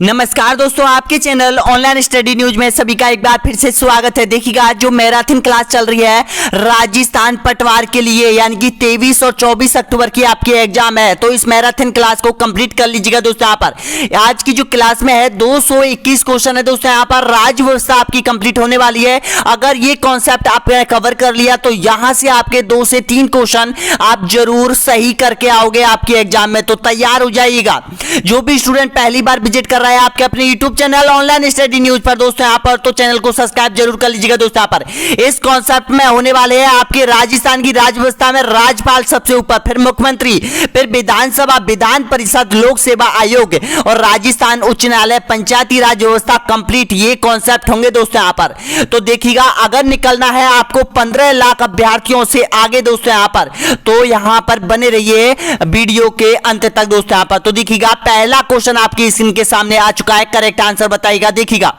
नमस्कार दोस्तों, आपके चैनल ऑनलाइन स्टडी न्यूज में सभी का एक बार फिर से स्वागत है। देखिएगा, जो मैराथन क्लास चल रही है राजस्थान पटवार के लिए, यानी कि 23 और 24 अक्टूबर की आपकी एग्जाम है, तो इस मैराथन क्लास को कंप्लीट कर लीजिएगा दोस्तों। यहाँ पर आज की जो क्लास में है 221 क्वेश्चन है दोस्तों। यहाँ पर राज्य व्यवस्था आपकी कंप्लीट होने वाली है। अगर ये कॉन्सेप्ट आपने कवर कर लिया तो यहां से आपके 2 से 3 क्वेश्चन आप जरूर सही करके आओगे आपके एग्जाम में, तो तैयार हो जाइएगा। जो भी स्टूडेंट पहली बार विजिट कर आपके अपने YouTube channel online study news पर दोस्तों, यहां पर तो चैनल को सब्सक्राइब जरूर कर लीजिएगा दोस्तों। यहां पर इस कॉन्सेप्ट में होने वाले हैं आपके राजस्थान की राज्य व्यवस्था में राज्यपाल सबसे ऊपर, फिर मुख्यमंत्री, फिर विधानसभा, विधान परिषद, लोक सेवा आयोग और राजस्थान उच्च न्यायालय, पंचायती राज व्यवस्था कंप्लीट, ये कॉन्सेप्ट होंगे दोस्तों यहां पर। तो देखिएगा, अगर निकलना है आपको 15 लाख अभ्यर्थियों से आगे दोस्तों यहां पर, तो यहां पर बने रहिए वीडियो के अंत तक दोस्तों। यहां पर तो देखिएगा, पहला क्वेश्चन आपकी स्क्रीन के सामने आ चुका है, करेक्ट आंसर बताइएगा। देखिएगा,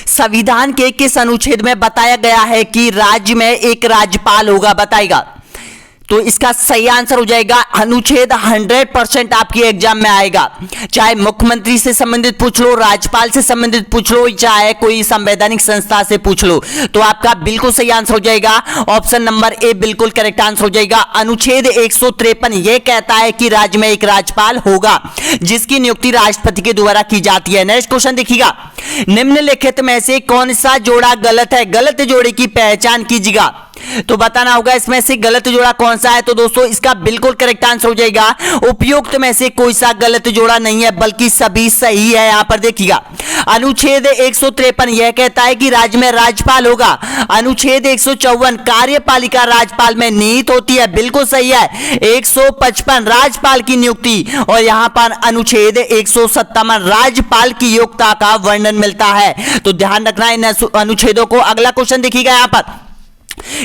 संविधान के किस अनुच्छेद में बताया गया है कि राज्य में एक राज्यपाल होगा, बताइएगा। तो इसका सही आंसर हो जाएगा अनुच्छेद 100% आपकी एग्जाम में आएगा। चाहे मुख्यमंत्री से संबंधित पूछ लो, राज्यपाल से संबंधित पूछ लो, चाहे कोई संवैधानिक संस्था से पूछ लो, तो आपका बिल्कुल सही आंसर हो जाएगा ऑप्शन नंबर ए, बिल्कुल करेक्ट आंसर हो जाएगा। अनुच्छेद 153 यह कहता है कि राज्य में एक राज्यपाल होगा जिसकी नियुक्ति राष्ट्रपति के द्वारा की जाती है। नेक्स्ट क्वेश्चन देखिएगा, निम्नलिखित में से कौन सा जोड़ा गलत है? गलत जोड़े की पहचान कीजिएगा। तो बताना होगा इसमें से गलत जोड़ा कौन सा है। तो दोस्तों इसका बिल्कुल करेक्ट आंसर हो जाएगा उपयुक्त में से कोई सा गलत जोड़ा नहीं है, बल्कि सभी सही है। यहां पर देखिएगा, अनुच्छेद 153 यह कहता है कि राज्य में राज्यपाल होगा। अनुच्छेद 154 कार्यपालिका राज्यपाल में निहित होती है, बिल्कुल सही है। 155 राज्यपाल की नियुक्ति, और यहां पर अनुच्छेद 157 राज्यपाल की योग्यता का वर्णन मिलता है। तो ध्यान रखना इन अनुच्छेदों को। अगला क्वेश्चन देखिएगा, यहां पर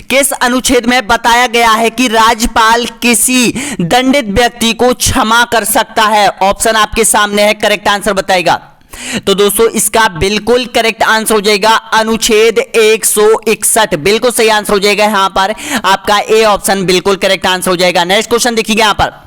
किस अनुच्छेद में बताया गया है कि राज्यपाल किसी दंडित व्यक्ति को क्षमा कर सकता है? ऑप्शन आपके सामने है, करेक्ट आंसर बताएगा। तो दोस्तों इसका बिल्कुल करेक्ट आंसर हो जाएगा अनुच्छेद 161, बिल्कुल सही आंसर हो जाएगा। यहां पर आपका ए ऑप्शन बिल्कुल करेक्ट आंसर हो जाएगा। नेक्स्ट क्वेश्चन देखिएगा, यहां पर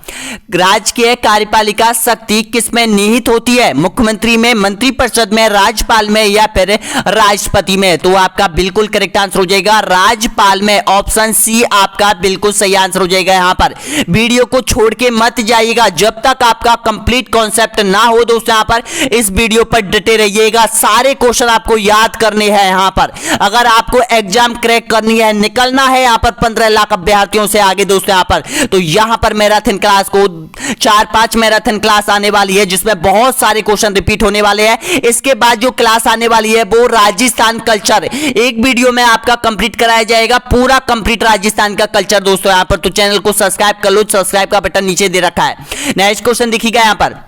राजकीय कार्यपालिका शक्ति किसमें निहित होती है? मुख्यमंत्री में, मंत्रिपरिषद में, राज्यपाल में या फिर राष्ट्रपति में? तो आपका बिल्कुल करेक्ट आंसर हो जाएगा राज्यपाल में, ऑप्शन सी आपका बिल्कुल सही आंसर हो जाएगा। यहां पर वीडियो को छोड़ के मत जाइएगा जब तक आपका कंप्लीट कॉन्सेप्ट ना हो दोस्तों। यहां पर इस वीडियो पर डटे रहिएगा, सारे क्वेश्चन आपको याद करने हैं। यहां पर अगर आपको एग्जाम क्रैक करनी है, निकलना है यहां पर 15 लाख अभ्यर्थियों से आगे दोस्तों यहां पर, तो यहां पर मैराथन क्लास को 4-5 मैराथन क्लास आने वाली है जिसमें बहुत सारे क्वेश्चन रिपीट होने वाले हैं। इसके बाद जो क्लास आने वाली है वो राजस्थान कल्चर, एक वीडियो में आपका कंप्लीट कराया जाएगा, पूरा कंप्लीट राजस्थान का कल्चर दोस्तों यहां पर। तो चैनल को सब्सक्राइब कर लो, सब्सक्राइब का बटन नीचे दे रखा है। नेक्स्ट क्वेश्चन देखिएगा, यहां पर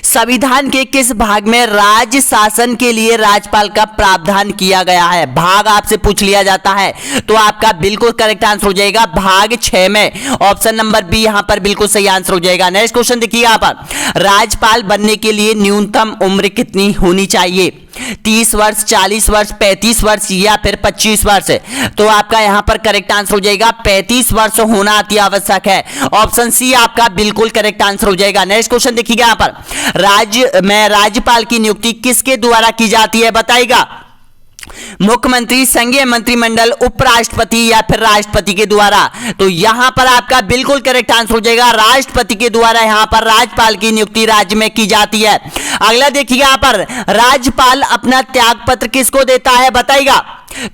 संविधान के किस भाग में राज्य शासन के लिए राज्यपाल का प्रावधान किया गया है? भाग आपसे पूछ लिया जाता है, तो आपका बिल्कुल करेक्ट आंसर हो जाएगा भाग 6 में, ऑप्शन नंबर बी यहां पर बिल्कुल सही आंसर हो जाएगा। नेक्स्ट क्वेश्चन देखिए, यहां पर राज्यपाल बनने के लिए न्यूनतम उम्र कितनी होनी चाहिए? 30 वर्ष, 40 वर्ष, 35 वर्ष या फिर 25 वर्ष? तो आपका यहां पर करेक्ट आंसर हो जाएगा 35 वर्ष होना अति आवश्यक है, ऑप्शन सी आपका बिल्कुल करेक्ट आंसर हो जाएगा। नेक्स्ट क्वेश्चन देखिएगा, यहां पर राज्य में राज्यपाल की नियुक्ति किसके द्वारा की जाती है? बताइएगा। मुख्यमंत्री, संघीय मंत्रिमंडल, उपराष्ट्रपति या फिर राष्ट्रपति के द्वारा? तो यहां पर आपका बिल्कुल करेक्ट आंसर हो जाएगा राष्ट्रपति के द्वारा यहां पर राज्यपाल की नियुक्ति राज्य में की जाती है। अगला देखिए, यहां पर राज्यपाल अपना त्याग पत्र किसको देता है? बताइएगा।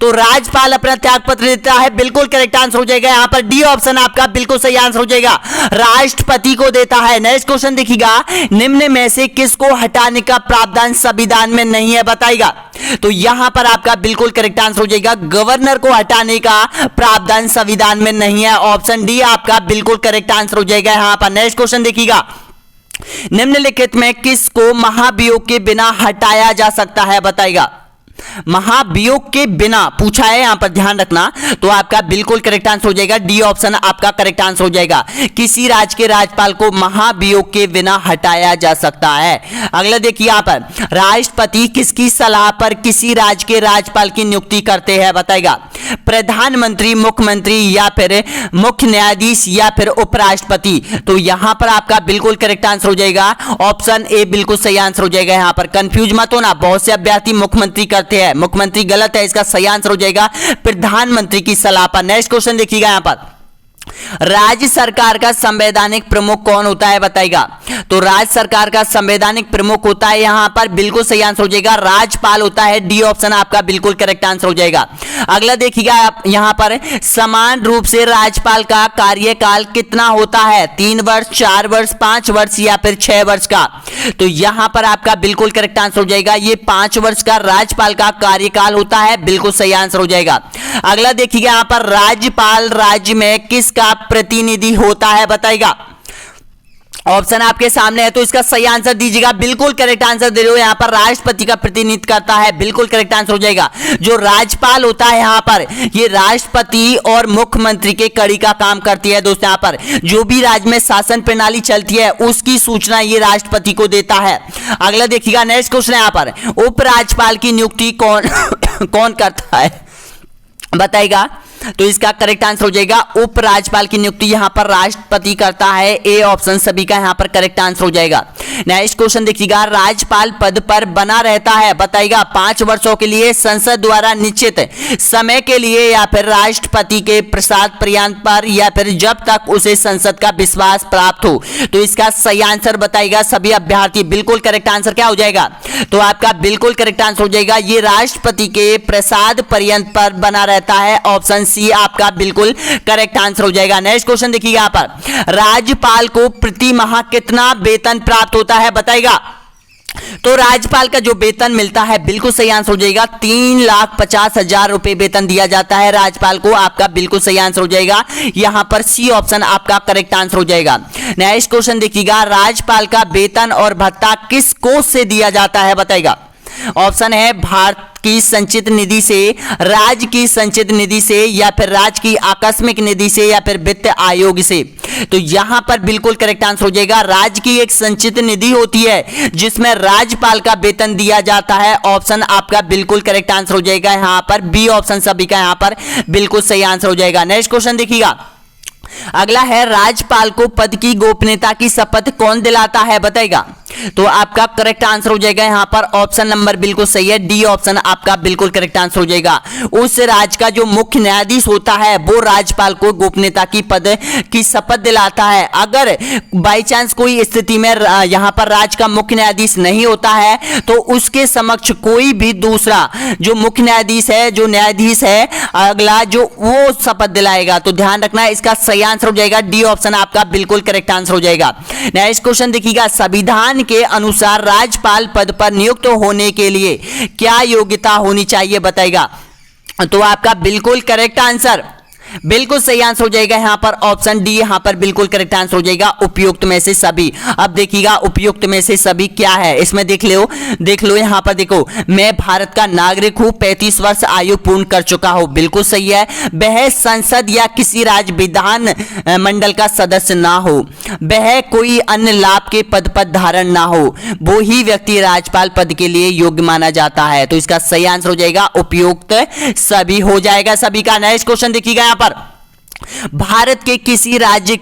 तो राज्यपाल अपना त्याग पत्र देता है, बिल्कुल करेक्ट आंसर हो जाएगा। यहां पर डी ऑप्शन आपका बिल्कुल सही आंसर हो जाएगा, राष्ट्रपति को देता है। नेक्स्ट क्वेश्चन देखिएगा, निम्न में से किसको हटाने का प्रावधान संविधान में नहीं है? बताइएगा। तो यहां पर आपका बिल्कुल करेक्ट आंसर हो जाएगा गवर्नर को हटाने का प्रावधान संविधान में नहीं है, ऑप्शन डी आपका बिल्कुल करेक्ट आंसर हो जाएगा यहां पर। नेक्स्ट क्वेश्चन देखिएगा, निम्नलिखित में किसको महाभियोग के बिना हटाया जा सकता है? बताइएगा। महाभियोग के बिना पूछा है, यहां पर ध्यान रखना। तो आपका बिल्कुल करेक्ट आंसर हो जाएगा डी ऑप्शन आपका करेक्ट आंसर हो जाएगा। किसी राज्य के राज्यपाल को महाभियोग के बिना हटाया जा सकता है। अगला देखिए यहां पर, राष्ट्रपति किसकी सलाह पर किसी राज्य के राज्यपाल की नियुक्ति करते हैं, बताएगा। प्रधानमंत्री, मुख्यमंत्री या फिर मुख्य न्यायाधीश या फिर उपराष्ट्रपति। तो यहां पर आपका बिल्कुल करेक्ट आंसर हो जाएगा ऑप्शन ए बिल्कुल सही आंसर हो जाएगा। यहां पर कंफ्यूज मत होना, बहुत से अभ्यर्थी मुख्यमंत्री करते हैं, मुख्यमंत्री गलत है, इसका सही आंसर हो जाएगा प्रधानमंत्री की सलाह पर। नेक्स्ट क्वेश्चन देखिएगा यहां पर, राज्य सरकार का संवैधानिक प्रमुख कौन होता है, बताएगा। तो राज्य सरकार का संवैधानिक प्रमुख होता है, यहां पर बिल्कुल सही आंसर हो जाएगा राज्यपाल होता है। डी ऑप्शन आपका बिल्कुल करेक्ट आंसर हो जाएगा। अगला देखिएगा आप यहां पर, समान रूप से राज्यपाल का कार्यकाल कितना होता है, 3 वर्ष, 4 वर्ष, 5 वर्ष या फिर 6 वर्ष का। तो यहां पर आपका बिल्कुल करेक्ट आंसर हो जाएगा, ये 5 वर्ष का राज्यपाल का कार्यकाल होता है, बिल्कुल सही आंसर हो जाएगा। अगला देखिएगा यहां पर, राज्यपाल राज्य में किसका प्रतिनिधि होता है, बताएगा। ऑप्शन आपके सामने है, तो इसका सही आंसर दीजिएगा। बिल्कुल करेक्ट आंसर दे रहे हो, यहां पर राष्ट्रपति का प्रतिनिधित्व करता है, बिल्कुल करेक्ट आंसर हो जाएगा। जो राज्यपाल होता है यहां पर, ये राष्ट्रपति और मुख्यमंत्री के कड़ी का काम करती है दोस्तों। यहां पर जो भी राज्य में शासन प्रणाली चलती है उसकी सूचना ये राष्ट्रपति को देता है। अगला देखिएगा, नेक्स्ट क्वेश्चन है यहां पर, उपराज्यपाल की नियुक्ति कौन कौन करता है, बताएगा। तो इसका करेक्ट आंसर हो जाएगा उपराज्यपाल की नियुक्ति यहां पर राष्ट्रपति करता है। ए ऑप्शन सभी का यहां पर करेक्ट आंसर हो जाएगा। नेक्स्ट क्वेश्चन देखिएगा, राज्यपाल पद पर बना रहता है, बताएगा 5 वर्षों के लिए संसद द्वारा निश्चित समय के लिए या फिर राष्ट्रपति के प्रसाद पर्यंत पर या फिर जब तक उसे संसद का विश्वास प्राप्त हो। तो इसका सही आंसर बताएगा सभी अभ्यर्थी। बिल्कुल करेक्ट आंसर क्या हो जाएगा, तो आपका बिल्कुल करेक्ट आंसर हो जाएगा, ये राष्ट्रपति के प्रसाद पर्यंत पर बना रहता है। ऑप्शन सी आपका बिल्कुल करेक्ट आंसर हो जाएगा। नेक्स्ट क्वेश्चन देखिए यहां पर, राज्यपाल को प्रति माह कितना वेतन प्राप्त होता है, बताएगा। तो राज्यपाल का जो वेतन मिलता है, बिल्कुल सही आंसर हो जाएगा, 3,50,000 रुपए वेतन दिया जाता है राज्यपाल को। आपका बिल्कुल सही आंसर हो जाएगा, यहां पर सी ऑप्शन आपका करेक्ट आंसर हो जाएगा। नेक्स्ट क्वेश्चन देखिएगा, राज्यपाल का वेतन और भत्ता किस कोष से दिया जाता है, बताएगा। ऑप्शन है भारत की संचित निधि से, राज्य की संचित निधि से या फिर राज्य की आकस्मिक निधि से या फिर वित्त आयोग से। तो यहां पर बिल्कुल करेक्ट आंसर हो जाएगा, राज्य की एक संचित निधि होती है जिसमें राज्यपाल का वेतन दिया जाता है। ऑप्शन आपका बिल्कुल करेक्ट आंसर हो जाएगा, यहां पर बी ऑप्शन सभी का यहां पर बिल्कुल सही आंसर हो जाएगा। नेक्स्ट क्वेश्चन देखिएगा, अगला है, राज्यपाल को पद की गोपनीयता की शपथ कौन दिलाता है, बताएगा। तो आपका करेक्ट आंसर हो जाएगा यहां पर ऑप्शन नंबर बिल्कुल सही है, डी ऑप्शन आपका बिल्कुल करेक्ट आंसर हो जाएगा। उस राज्य का जो मुख्य न्यायाधीश होता है वो राज्यपाल को गोपनीयता की पद की शपथ दिलाता है। अगर बाई चांस कोई स्थिति में यहां पर राज्य का मुख्य न्यायाधीश नहीं होता है तो उसके समक्ष कोई भी दूसरा जो मुख्य न्यायाधीश है, जो न्यायाधीश है अगला, जो वो शपथ दिलाएगा। तो ध्यान रखना, इसका सही आंसर हो जाएगा डी ऑप्शन आपका बिल्कुल करेक्ट आंसर हो जाएगा। नेक्स्ट क्वेश्चन देखिएगा, संविधान के अनुसार राज्यपाल पद पर नियुक्त होने के लिए क्या योग्यता होनी चाहिए, बताएगा। तो आपका बिल्कुल करेक्ट आंसर, बिल्कुल सही आंसर हो जाएगा यहां पर ऑप्शन डी, यहां पर बिल्कुल करेक्ट आंसर हो जाएगा उपयुक्त में से सभी। अब देखिएगा उपयुक्त में से सभी क्या है, इसमें देख लो यहां पर देखो, मैं भारत का नागरिक हूं, 35 वर्ष आयु पूर्ण कर चुका हूं, बिल्कुल सही है। वह संसद या किसी राज्य विधान मंडल का सदस्य ना हो, वह कोई अन्य लाभ के पद पर धारण ना हो, वो ही व्यक्ति राज्यपाल पद के लिए योग्य माना जाता है। तो इसका सही आंसर हो जाएगा उपयुक्त सभी हो जाएगा सभी का। नेक्स्ट क्वेश्चन देखिएगा, यहां पर भारत के किसी राज्य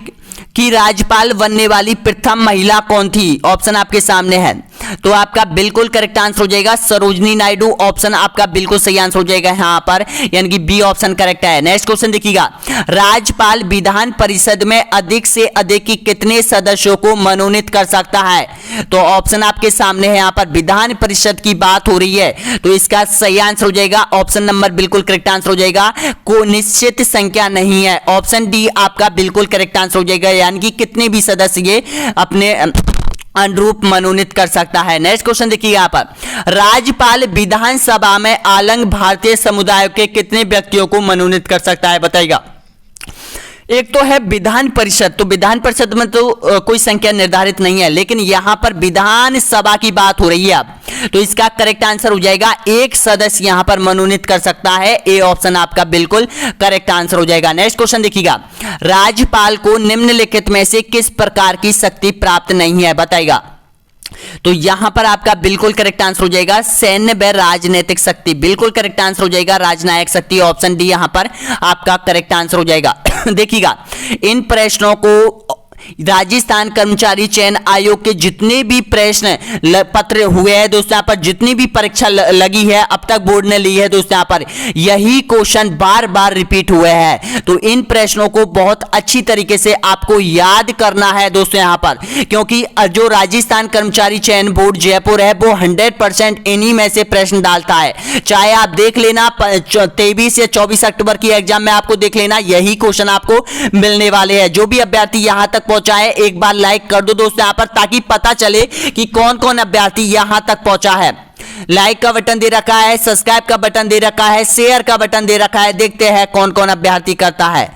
की राज्यपाल बनने वाली प्रथम महिला कौन थी, ऑप्शन आपके सामने है। तो आपका बिल्कुल करेक्ट आंसर हो जाएगा सरोजनी नायडू, ऑप्शन आपका बिल्कुल सही आंसर हो जाएगा यहां पर, यानी कि बी ऑप्शन करेक्ट है। नेक्स्ट क्वेश्चन देखिएगा, राज्यपाल विधान परिषद में अधिक से अधिक कितने सदस्यों को मनोनीत कर सकता है। तो ऑप्शन आपके सामने है, यहां पर विधान परिषद की बात हो रही है, तो इसका सही आंसर हो जाएगा ऑप्शन नंबर बिल्कुल करेक्ट आंसर हो जाएगा, को निश्चित संख्या नहीं है। ऑप्शन डी आपका बिल्कुल करेक्ट आंसर हो जाएगा, यानी कि कितने भी सदस्य ये अपने अनुरूप मनोनीत कर सकता है। नेक्स्ट क्वेश्चन देखिए यहां पर, राज्यपाल विधानसभा में आलंग भारतीय समुदाय के कितने व्यक्तियों को मनोनीत कर सकता है, बताइएगा। एक तो है विधान परिषद, तो विधान परिषद में तो कोई संख्या निर्धारित नहीं है, लेकिन यहां पर विधानसभा की बात हो रही है अब, तो इसका करेक्ट आंसर हो जाएगा एक सदस्य यहां पर मनोनीत कर सकता है। ए ऑप्शन आपका बिल्कुल करेक्ट आंसर हो जाएगा। नेक्स्ट क्वेश्चन देखिएगा, राज्यपाल को निम्नलिखित में से किस प्रकार की शक्ति प्राप्त नहीं है, बताइएगा। तो यहां पर आपका बिल्कुल करेक्ट आंसर हो जाएगा सैन्य व राजनीतिक शक्ति, बिल्कुल करेक्ट आंसर हो जाएगा राजनायक शक्ति, ऑप्शन डी यहां पर आपका करेक्ट आंसर हो जाएगा। देखिएगा, इन प्रश्नों को राजस्थान कर्मचारी चयन आयोग के जितने भी प्रश्न पत्र हुए हैं दोस्तों, यहाँ पर जितनी भी परीक्षा लगी है अब तक बोर्ड ने ली है दोस्तों, यहाँ पर यही क्वेश्चन बार बार रिपीट हुए हैं। तो इन प्रश्नों को बहुत अच्छी तरीके से आपको याद करना है दोस्तों यहाँ पर, क्योंकि जो राजस्थान कर्मचारी चयन बोर्ड जयपुर है वो 100% इन्हीं में से प्रश्न डालता है। चाहे आप देख लेना 23 या 24 अक्टूबर की एग्जाम में आपको देख लेना, यही क्वेश्चन आपको मिलने वाले हैं। जो भी अभ्यर्थी यहां तक पहुंचा है एक बार लाइक कर दो दोस्तों यहां पर, ताकि पता चले कि कौन कौन अभ्यर्थी यहां तक पहुंचा है। लाइक का बटन दे रखा है, सब्सक्राइब का बटन दे रखा है, शेयर का बटन दे रखा है, देखते हैं कौन कौन अभ्यर्थी करता है।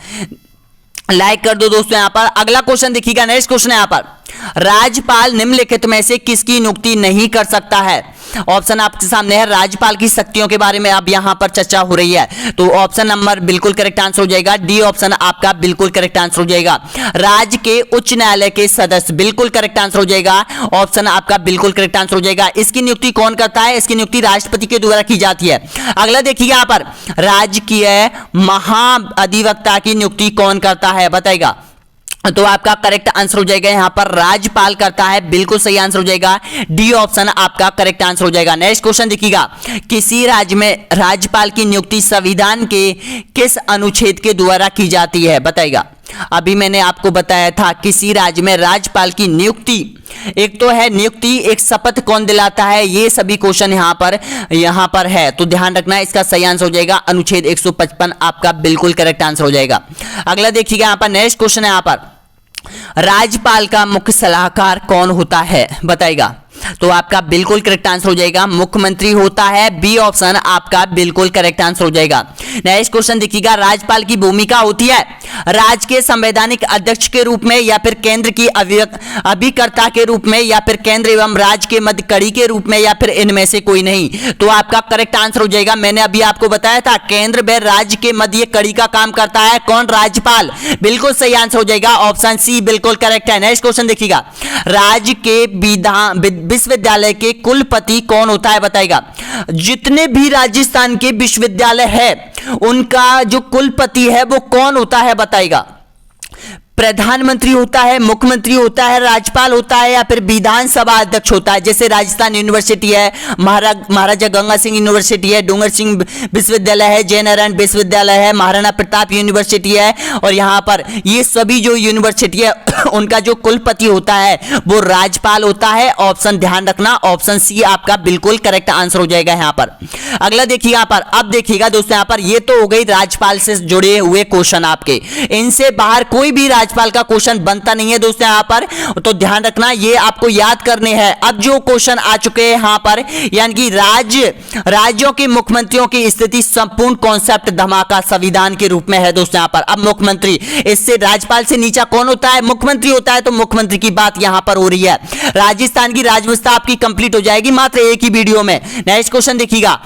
लाइक कर दो दोस्तों यहां पर। अगला क्वेश्चन देखिएगा, नेक्स्ट क्वेश्चन है यहां पर, राज्यपाल निम्नलिखित में से किसकी नियुक्ति नहीं कर सकता है। ऑप्शन आपके सामने है, राज्यपाल की शक्तियों के बारे में अब यहां पर चर्चा हो रही है, तो ऑप्शन नंबर बिल्कुल करेक्ट आंसर हो जाएगा डी ऑप्शन आपका बिल्कुल करेक्ट आंसर हो जाएगा। राज्य के उच्च न्यायालय के सदस्य, बिल्कुल करेक्ट आंसर हो जाएगा, ऑप्शन आपका बिल्कुल करेक्ट आंसर हो जाएगा। इसकी नियुक्ति कौन करता है, इसकी नियुक्ति राष्ट्रपति के द्वारा की जाती है। अगला देखिए यहां पर, राजकीय महाअधिवक्ता की नियुक्ति कौन करता है, बताइएगा। तो आपका करेक्ट आंसर हो जाएगा यहां पर राज्यपाल करता है, बिल्कुल सही आंसर हो जाएगा, डी ऑप्शन आपका करेक्ट आंसर हो जाएगा। नेक्स्ट क्वेश्चन देखिएगा, किसी राज्य में राज्यपाल की नियुक्ति संविधान के किस अनुच्छेद के द्वारा की जाती है, बताइएगा। अभी मैंने आपको बताया था किसी राज्य में राज्यपाल की नियुक्ति, एक तो है नियुक्ति, एक शपथ कौन दिलाता है, ये सभी क्वेश्चन यहां पर है, तो ध्यान रखना। इसका सही आंसर हो जाएगा अनुच्छेद 155 आपका बिल्कुल करेक्ट आंसर हो जाएगा। अगला देखिएगा यहां पर, नेक्स्ट क्वेश्चन है यहां पर, राज्यपाल का मुख्य सलाहकार कौन होता है, बताइएगा। तो आपका बिल्कुल करेक्ट आंसर हो जाएगा मुख्यमंत्री होता है, बी ऑप्शन आपका बिल्कुल करेक्ट आंसर हो जाएगा। नेक्स्ट क्वेश्चन देखिएगा, राज्यपाल की भूमिका होती है राज्य के संवैधानिक अध्यक्ष के रूप में, या फिर केंद्र की अभिकर्ता के रूप में, या फिर केंद्र एवं राज्य के मध्य कड़ी के रूप में, या फिर इनमें से कोई नहीं। तो आपका करेक्ट आंसर हो जाएगा, मैंने अभी आपको बताया था केंद्र व राज्य के मध्य कड़ी का काम करता है कौन, राज्यपाल, बिल्कुल सही आंसर हो जाएगा, ऑप्शन सी बिल्कुल करेक्ट है। नेक्स्ट क्वेश्चन देखिएगा, राज्य के विश्वविद्यालय के कुलपति कौन होता है, बताइएगा। जितने भी राजस्थान के विश्वविद्यालय है उनका जो कुलपति है वो कौन होता है, बताइएगा। प्रधानमंत्री होता है, मुख्यमंत्री होता है, राज्यपाल होता है, या फिर विधानसभा अध्यक्ष होता है। जैसे राजस्थान यूनिवर्सिटी है, महाराजा गंगा सिंह यूनिवर्सिटी है, डूंगर सिंह विश्वविद्यालय है, जय नारायण विश्वविद्यालय है, महाराणा प्रताप यूनिवर्सिटी है, और यहाँ पर ये सभी जो यूनिवर्सिटी है उनका जो कुलपति होता है वो राज्यपाल होता है। ऑप्शन ध्यान रखना, ऑप्शन सी आपका बिल्कुल करेक्ट आंसर हो जाएगा यहाँ पर। अगला देखिए यहाँ पर, अब देखिएगा दोस्तों यहाँ पर, ये तो हो गई राज्यपाल से जुड़े हुए क्वेश्चन आपके, इनसे बाहर कोई भी राज्यपाल का क्वेश्चन बनता नहीं है दोस्तों यहाँ पर, तो ध्यान रखना ये आपको याद करने हैं। अब जो क्वेश्चन आ चुके हैं यहाँ पर, यानी कि राज्यों के मुख्यमंत्रियों की स्थिति संपूर्ण कॉन्सेप्ट धमाका संविधान के रूप में है दोस्तों यहाँ पर। अब मुख्यमंत्री, इससे राज्यपाल से नीचा कौन होता है, मुख्यमंत्री होता है, तो मुख्यमंत्री की बात यहाँ पर हो रही है। राजस्थान की राज्यव्यवस्था आपकी कंप्लीट हो जाएगी मात्र एक ही वीडियो में। नेक्स्ट क्वेश्चन देखिएगा,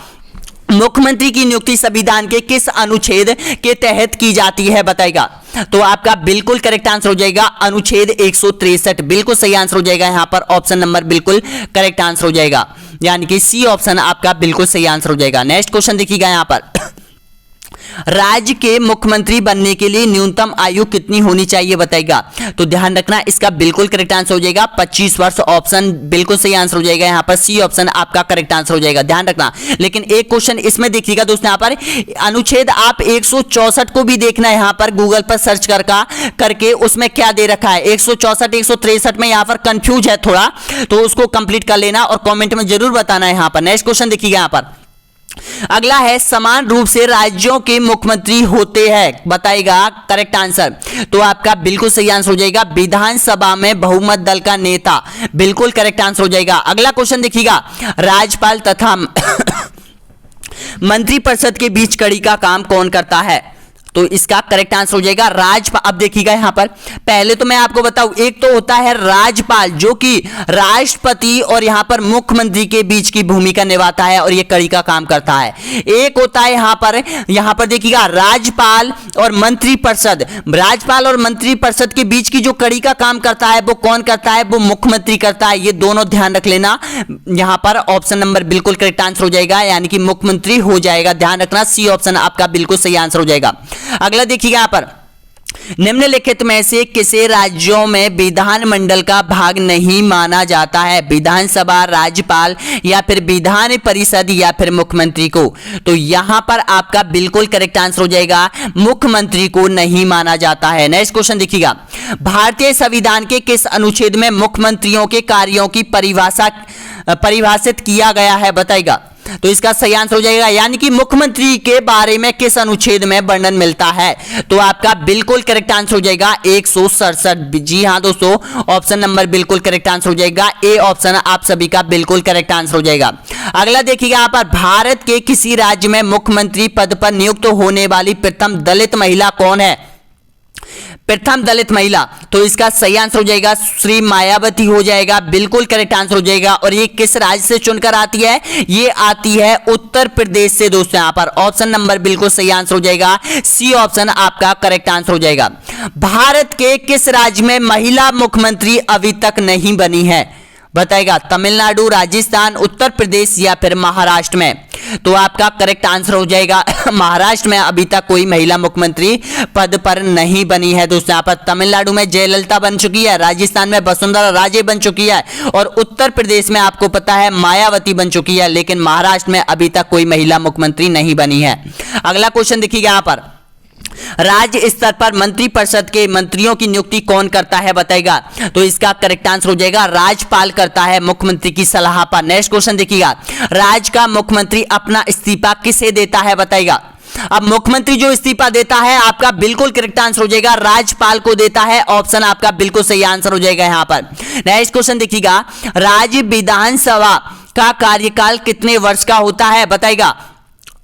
मुख्यमंत्री की नियुक्ति संविधान के किस अनुच्छेद के तहत की जाती है, बताइएगा। तो आपका बिल्कुल करेक्ट आंसर हो जाएगा अनुच्छेद 163, बिल्कुल सही आंसर हो जाएगा यहाँ पर, ऑप्शन नंबर बिल्कुल करेक्ट आंसर हो जाएगा, यानी कि सी ऑप्शन आपका बिल्कुल सही आंसर हो जाएगा। नेक्स्ट क्वेश्चन देखिएगा यहाँ पर, राज्य के मुख्यमंत्री बनने के लिए न्यूनतम आयु कितनी होनी चाहिए, बताइएगा। तो ध्यान रखना इसका बिल्कुल करेक्ट आंसर हो जाएगा 25 वर्ष, ऑप्शन बिल्कुल सही आंसर हो जाएगा यहाँ पर, सी ऑप्शन आपका करेक्ट आंसर हो जाएगा, ध्यान रखना। लेकिन एक क्वेश्चन इसमें देखिएगा दोस्तों यहाँ पर, अनुच्छेद आप 164 को भी देखना है यहाँ पर, गूगल पर सर्च करके उसमें क्या दे रखा है, 164 163 में यहाँ पर कंफ्यूज है थोड़ा, तो उसको कंप्लीट कर लेना और कॉमेंट में जरूर बताना है यहाँ पर। नेक्स्ट क्वेश्चन देखिएगा यहाँ पर, अगला है समान रूप से राज्यों के मुख्यमंत्री होते हैं, बताइएगा करेक्ट आंसर। तो आपका बिल्कुल सही आंसर हो जाएगा विधानसभा में बहुमत दल का नेता, बिल्कुल करेक्ट आंसर हो जाएगा। अगला क्वेश्चन देखिएगा, राज्यपाल तथा मंत्रिपरिषद के बीच कड़ी का काम कौन करता है। तो इसका करेक्ट आंसर हो जाएगा राज्यपाल। अब देखिएगा यहां पर पहले तो मैं आपको बताऊं, एक तो होता है राज्यपाल जो कि राष्ट्रपति और यहां पर मुख्यमंत्री के बीच की भूमिका निभाता है और यह कड़ी का काम करता है। एक होता है यहां पर देखिएगा राज्यपाल और मंत्रिपरिषद। राज्यपाल और मंत्रिपरिषद के बीच की जो कड़ी का काम करता है वो कौन करता है? वो मुख्यमंत्री करता है। ये दोनों ध्यान रख लेना। यहां पर ऑप्शन नंबर बिल्कुल करेक्ट आंसर हो जाएगा, यानी कि मुख्यमंत्री हो जाएगा। ध्यान रखना, सी ऑप्शन आपका बिल्कुल सही आंसर हो जाएगा। अगला देखिएगा यहां पर निम्नलिखित में से किसे राज्यों में विधानमंडल का भाग नहीं माना जाता है? विधानसभा, राज्यपाल या फिर विधान परिषद या फिर मुख्यमंत्री को? तो यहां पर आपका बिल्कुल करेक्ट आंसर हो जाएगा, मुख्यमंत्री को नहीं माना जाता है। नेक्स्ट क्वेश्चन देखिएगा, भारतीय संविधान के किस अनुच्छेद में मुख्यमंत्रियों के कार्यों की परिभाषित किया गया है? बताइएगा। तो इसका सही आंसर हो जाएगा, यानी कि मुख्यमंत्री के बारे में किस अनुच्छेद में वर्णन मिलता है? तो आपका बिल्कुल करेक्ट आंसर हो जाएगा 167। जी हां दोस्तों, ऑप्शन नंबर बिल्कुल करेक्ट आंसर हो जाएगा, ए ऑप्शन आप सभी का बिल्कुल करेक्ट आंसर हो जाएगा। अगला देखिएगा यहां पर भारत के किसी राज्य में मुख्यमंत्री पद पर नियुक्त होने वाली प्रथम दलित महिला कौन है? प्रथम दलित महिला, तो इसका सही आंसर हो जाएगा श्री मायावती हो जाएगा, बिल्कुल करेक्ट आंसर हो जाएगा। और ये किस राज्य से चुनकर आती है? ये आती है उत्तर प्रदेश से दोस्तों। यहां पर ऑप्शन नंबर बिल्कुल सही आंसर हो जाएगा, सी ऑप्शन आपका करेक्ट आंसर हो जाएगा। भारत के किस राज्य में महिला मुख्यमंत्री अभी तक नहीं बनी है? बताएगा। तमिलनाडु, राजस्थान, उत्तर प्रदेश या फिर महाराष्ट्र में? तो आपका करेक्ट आंसर हो जाएगा महाराष्ट्र में अभी तक कोई महिला मुख्यमंत्री पद पर नहीं बनी है दोस्तों। यहां पर तमिलनाडु में जयललिता बन चुकी है, राजस्थान में वसुंधरा राजे बन चुकी है और उत्तर प्रदेश में आपको पता है मायावती बन चुकी है, लेकिन महाराष्ट्र में अभी तक कोई महिला मुख्यमंत्री नहीं बनी है। अगला क्वेश्चन देखिएगा यहां पर, राज्य स्तर पर मंत्रिपरिषद के मंत्रियों की नियुक्ति कौन करता है? बताएगा। तो इसका करेक्ट आंसर हो जाएगा राज्यपाल करता है मुख्यमंत्री की सलाह पर। नेक्स्ट क्वेश्चन देखिएगा, राज्य का मुख्यमंत्री अपना इस्तीफा किसे देता है? बताएगा। अब मुख्यमंत्री जो इस्तीफा देता है आपका बिल्कुल करेक्ट आंसर हो जाएगा, राज्यपाल को देता है। ऑप्शन आपका बिल्कुल सही आंसर हो जाएगा यहां पर। नेक्स्ट क्वेश्चन देखिएगा, राज्य विधानसभा का कार्यकाल कितने वर्ष का होता है? बताएगा।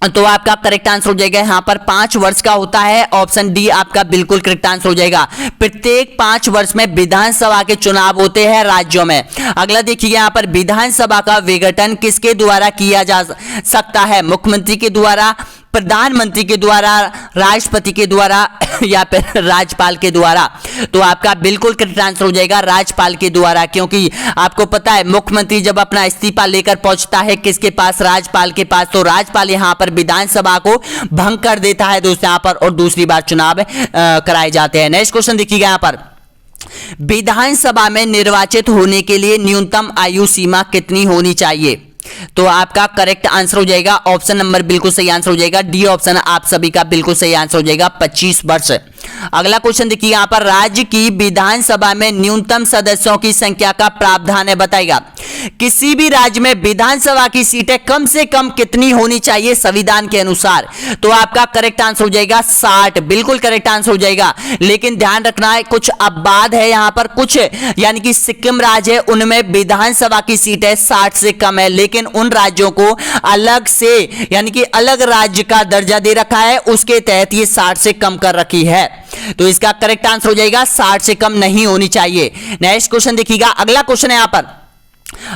तो आपका करेक्ट आंसर हो जाएगा यहां पर 5 वर्ष का होता है। ऑप्शन डी आपका बिल्कुल करेक्ट आंसर हो जाएगा। प्रत्येक 5 वर्ष में विधानसभा के चुनाव होते हैं राज्यों में। अगला देखिए यहां पर, विधानसभा का विघटन किसके द्वारा किया जा सकता है? मुख्यमंत्री के द्वारा, प्रधानमंत्री के द्वारा, राष्ट्रपति के द्वारा या फिर राज्यपाल के द्वारा? तो आपका बिल्कुल करेक्ट आंसर हो जाएगा राज्यपाल के द्वारा, क्योंकि आपको पता है मुख्यमंत्री जब अपना इस्तीफा लेकर पहुंचता है किसके पास? राज्यपाल के पास। तो राज्यपाल यहां पर विधानसभा को भंग कर देता है दोस्तों यहां पर, और दूसरी बार चुनाव कराए जाते हैं। नेक्स्ट क्वेश्चन देखिएगा यहां पर, विधानसभा में निर्वाचित होने के लिए न्यूनतम आयु सीमा कितनी होनी चाहिए? तो आपका करेक्ट आंसर हो जाएगा, ऑप्शन नंबर बिल्कुल सही आंसर हो जाएगा, डी ऑप्शन आप सभी का बिल्कुल सही आंसर हो जाएगा, 25 वर्ष। अगला क्वेश्चन देखिए यहां पर, राज्य की विधानसभा में न्यूनतम सदस्यों की संख्या का प्रावधान है? बताएगा। किसी भी राज्य में विधानसभा की सीटें कम से कम कितनी होनी चाहिए संविधान के अनुसार? तो आपका करेक्ट आंसर हो जाएगा 60, बिल्कुल करेक्ट आंसर हो जाएगा। लेकिन ध्यान रखना है, कुछ अपवाद है यहां पर, कुछ यानी कि सिक्किम राज्य है उनमें विधानसभा की सीटें 60 से कम है, लेकिन उन राज्यों को अलग से यानी कि अलग राज्य का दर्जा दे रखा है, उसके तहत ये 60 से कम कर रखी है। तो इसका करेक्ट आंसर हो जाएगा 60 से कम नहीं होनी चाहिए। नेक्स्ट क्वेश्चन देखिएगा, अगला क्वेश्चन है यहां पर,